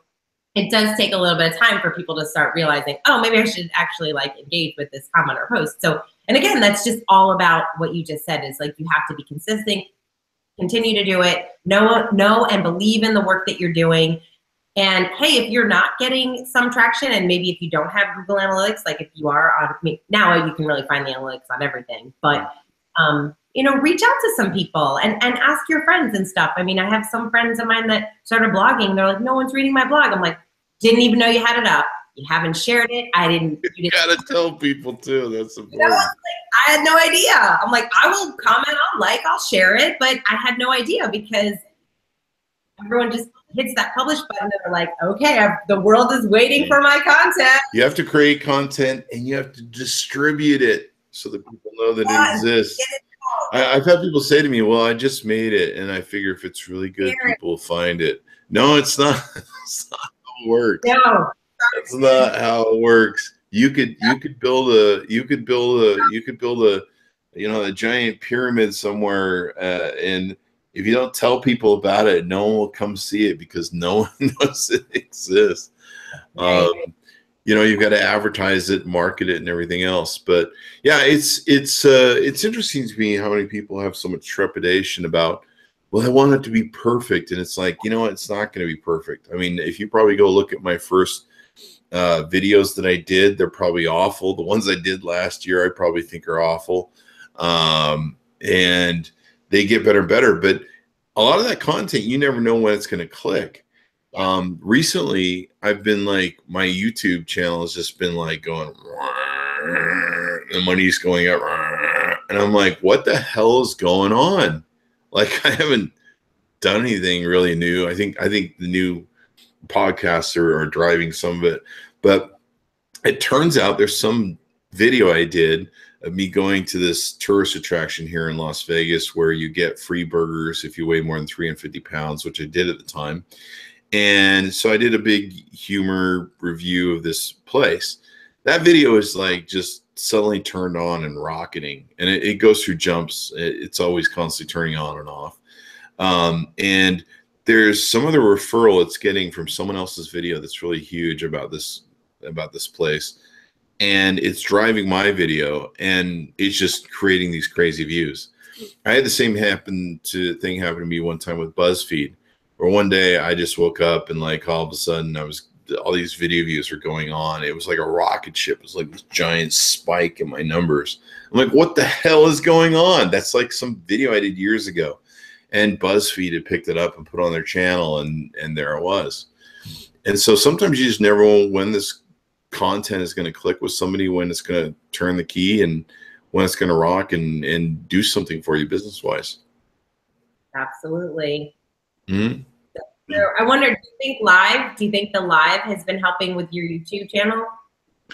it does take a little bit of time for people to start realizing, oh, maybe I should actually, like, engage with this comment or post. So, and again, that's just all about what you just said, is like, you have to be consistent, continue to do it, know and believe in the work that you're doing. And hey, if you're not getting some traction, and maybe if you don't have Google Analytics, like if you are on, I mean, now you can really find the analytics on everything, but you know, reach out to some people and ask your friends and stuff. I mean, I have some friends of mine that started blogging. They're like, no one's reading my blog. I'm like, didn't even know you had it up. You haven't shared it. You gotta tell people too. That's important. You know, like, I had no idea. I'm like, I will comment on, like, I'll share it, but I had no idea, because everyone just hits that publish button and they're like, okay, the world is waiting for my content. You have to create content and you have to distribute it so that people know that it exists. I've had people say to me, well, I just made it and I figure if it's really good, people will find it. No, it's not. It's not how it works. No. That's not how it works. You could build a a giant pyramid somewhere, and if you don't tell people about it, no one will come see it because no one knows it exists. You know, you've got to advertise it, market it, and everything else. But yeah, it's interesting to me how many people have so much trepidation about, well, I want it to be perfect, and it's like, you know what, it's not going to be perfect. I mean, if you probably go look at my first videos that I did, they're probably awful. The ones I did last year, I probably think are awful, and they get better and better. But a lot of that content, you never know when it's going to click. Recently, I've been like, my YouTube channel has just been like going, the money's going up, and I'm like, what the hell is going on? Like, I haven't done anything really new. I think the new podcasts are driving some of it, but it turns out there's some video I did of me going to this tourist attraction here in Las Vegas where you get free burgers if you weigh more than 350 pounds, which I did at the time. And so I did a big humor review of this place. That video is like just suddenly turned on and rocketing, and it goes through jumps. It's always constantly turning on and off. And there's some other referral it's getting from someone else's video that's really huge about this place, and it's driving my video, and it's just creating these crazy views. I had the same thing happen to me one time with BuzzFeed, where one day I just woke up and like all of a sudden all these video views are going on. It was like a rocket ship. It was like this giant spike in my numbers. I'm like, what the hell is going on? That's like some video I did years ago. And BuzzFeed had picked it up and put it on their channel, and there it was. And so sometimes you just never know when this content is going to click with somebody, when it's going to turn the key, and when it's going to rock and do something for you business-wise. Absolutely. Mm-hmm. I wonder, do you think the live has been helping with your YouTube channel?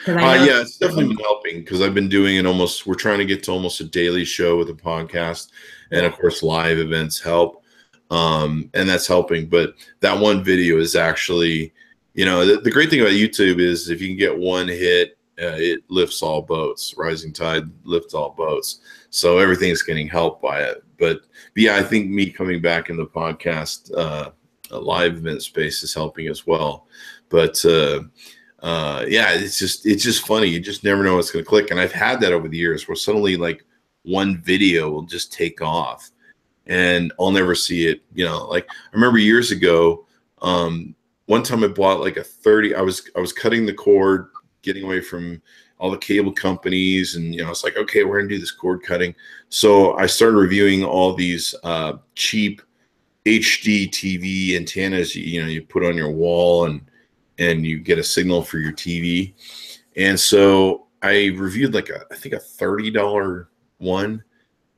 Yeah, it's definitely been helping because I've been doing it we're trying to get to almost a daily show with a podcast. And of course, live events help. And that's helping. But that one video is actually, the great thing about YouTube is if you can get one hit, it lifts all boats. Rising tide lifts all boats. So everything's getting helped by it. But yeah, I think me coming back in the podcast live event space is helping as well. But yeah, it's just funny. You just never know what's going to click. And I've had that over the years where suddenly like one video will just take off and I'll never see it. Like I remember years ago, one time I bought like I was cutting the cord, getting away from all the cable companies. And, it's like, okay, we're going to do this cord cutting. So I started reviewing all these cheap HD TV antennas, you put on your wall and you get a signal for your TV. And so I reviewed like I think a $30 one.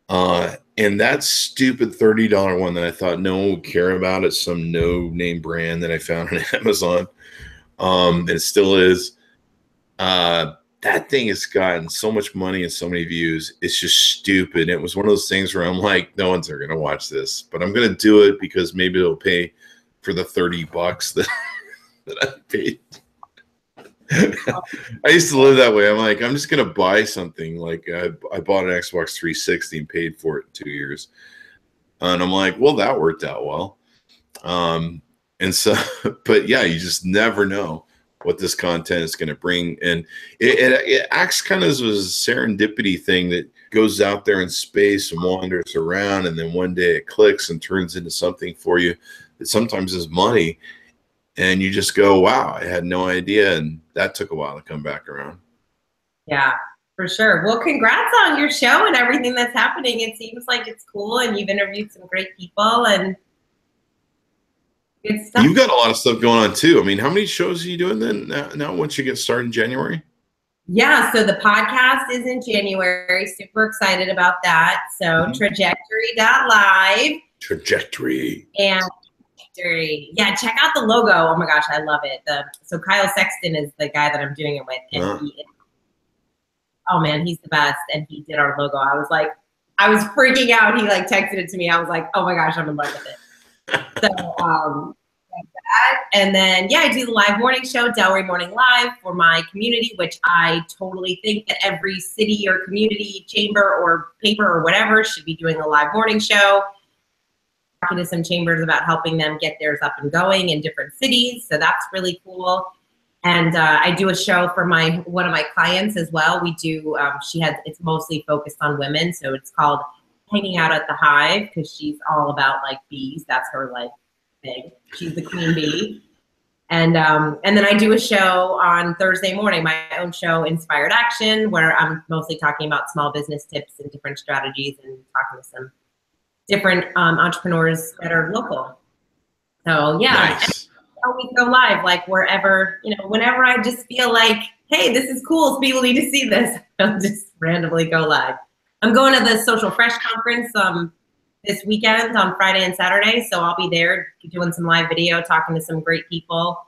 And that stupid $30 one that I thought no one would care about, it's some no-name brand that I found on Amazon. And it still is. That thing has gotten so much money and so many views. It's just stupid. It was one of those things where I'm like, no one's ever going to watch this, but I'm going to do it because maybe it'll pay for the $30 that I paid. I used to live that way. I'm like, I'm just going to buy something. Like I bought an Xbox 360 and paid for it in 2 years. And I'm like, well, that worked out well. And so, but yeah, you just never know what this content is going to bring. And it acts kind of as a serendipity thing that goes out there in space and wanders around. And then one day it clicks and turns into something for you that sometimes is money. And you just go, wow, I had no idea. And that took a while to come back around. Yeah, for sure. Well, congrats on your show and everything that's happening. It seems like it's cool and you've interviewed some great people and good stuff. You've got a lot of stuff going on too. I mean, how many shows are you doing then now once you get started in January? Yeah, so the podcast is in January. Super excited about that. So trajectory.live. Trajectory. And yeah, check out the logo. Oh my gosh, I love it. So Kyle Sexton is the guy that I'm doing it with. And oh man, he's the best. And he did our logo. I was freaking out. He like texted it to me. I was like, oh my gosh, I'm in love with it. So like that. And then yeah, I do the live morning show, Delray Morning Live, for my community, which I totally think that every city or community chamber or paper or whatever should be doing a live morning show. Talking to some chambers about helping them get theirs up and going in different cities. So that's really cool. And I do a show for one of my clients as well. We do, it's mostly focused on women. So it's called Hanging Out at the Hive because she's all about like bees. That's her like thing. She's the queen bee. And then I do a show on Thursday morning, my own show, Inspired Action, where I'm mostly talking about small business tips and different strategies and talking to some different entrepreneurs that are local. So yeah, nice. We go live like wherever, whenever I just feel like, hey, this is cool, people need to see this, I'll just randomly go live. I'm going to the Social Fresh conference this weekend on Friday and Saturday, so I'll be there doing some live video, talking to some great people.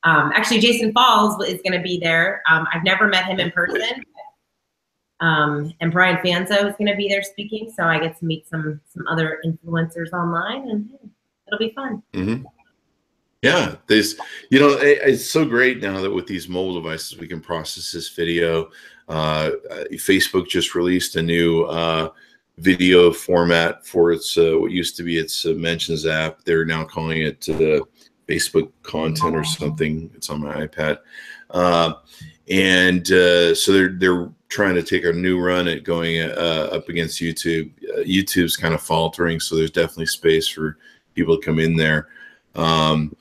Actually, Jason Falls is going to be there. I've never met him in person. And Brian Fanzo is going to be there speaking, so I get to meet some other influencers online, and it'll be fun. Mm-hmm. Yeah, it's so great now that with these mobile devices we can process this video. Facebook just released a new video format for its what used to be its Mentions app. They're now calling it Facebook content or something. It's on my iPad, and so they're trying to take a new run at going up against YouTube. YouTube's kind of faltering, so there's definitely space for people to come in there. And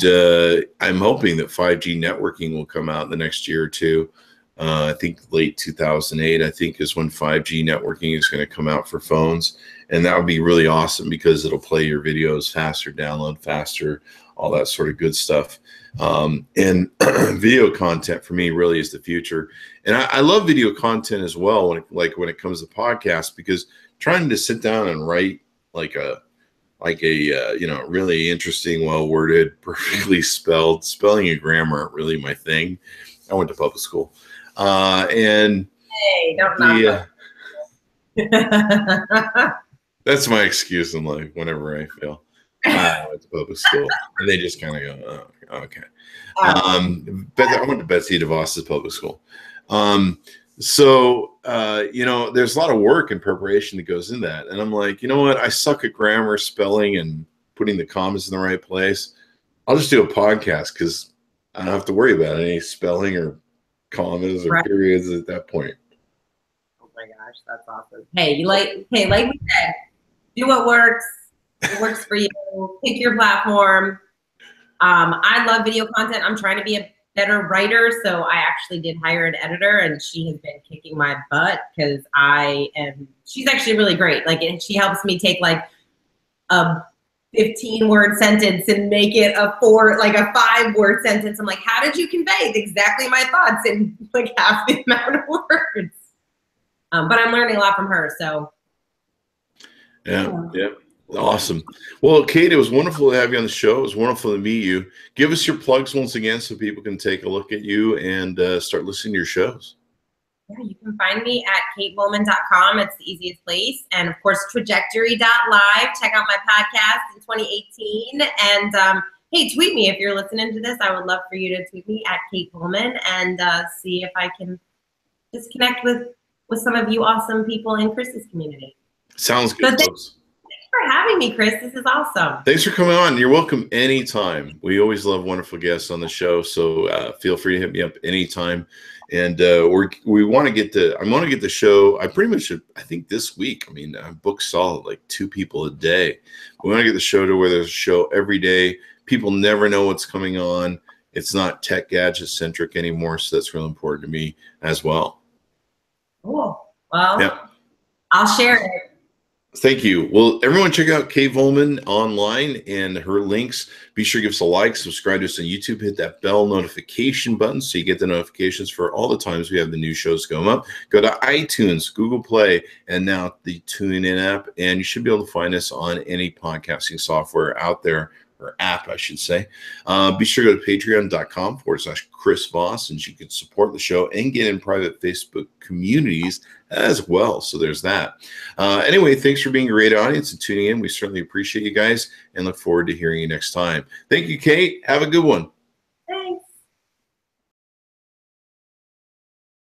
I'm hoping that 5G networking will come out in the next year or two. I think late 2008, I think, is when 5G networking is going to come out for phones. And that would be really awesome because it'll play your videos faster, download faster, all that sort of good stuff. And video content for me really is the future. And I love video content as well when it comes to podcasts, because trying to sit down and write like a like a really interesting, well-worded, perfectly spelled. Spelling and grammar aren't really my thing. I went to public school, and hey, don't knock that's my excuse in life. Whenever I fail, I went to public school, and they just kind of go, oh, "Okay." But I went to Betsy DeVos's public school. So there's a lot of work and preparation that goes in that. And I'm like, you know what? I suck at grammar, spelling, and putting the commas in the right place. I'll just do a podcast because I don't have to worry about any spelling or commas or periods at that point. Oh my gosh, that's awesome. Hey, like we said, do what works. It works for you. Pick your platform. I love video content. I'm trying to be a better writer, so I actually did hire an editor, and she has been kicking my butt because she's actually really great. Like, she helps me take like a 15-word sentence and make it a 5-word sentence. I'm like, how did you convey exactly my thoughts in like half the amount of words? But I'm learning a lot from her, so. Yeah. Awesome. Well, Kate, it was wonderful to have you on the show. It was wonderful to meet you. Give us your plugs once again so people can take a look at you and start listening to your shows. Yeah, you can find me at katevolman.com. It's the easiest place. And, of course, trajectory.live. Check out my podcast in 2018. And, hey, tweet me if you're listening to this. I would love for you to tweet me at Kate Volman and see if I can just connect with some of you awesome people in Chris's community. Sounds good, folks. For having me, Chris. This is awesome. Thanks for coming on. You're welcome anytime. We always love wonderful guests on the show, so feel free to hit me up anytime. And we want to get the show. I think this week. I mean, I'm booked solid, like 2 people a day. We want to get the show to where there's a show every day. People never know what's coming on. It's not tech gadget centric anymore, so that's really important to me as well. Cool. Well, yeah. I'll share it. Thank you. Well, everyone check out Kate Volman online and her links. Be sure to give us a like, subscribe to us on YouTube, hit that bell notification button so you get the notifications for all the times we have the new shows going up. Go to iTunes, Google Play, and now the TuneIn app, and you should be able to find us on any podcasting software out there, or app, I should say. Be sure to go to patreon.com/Chris Voss, and you can support the show and get in private Facebook communities as well. So there's that. Anyway, thanks for being a great audience and tuning in. We certainly appreciate you guys and look forward to hearing you next time. Thank you, Kate. Have a good one.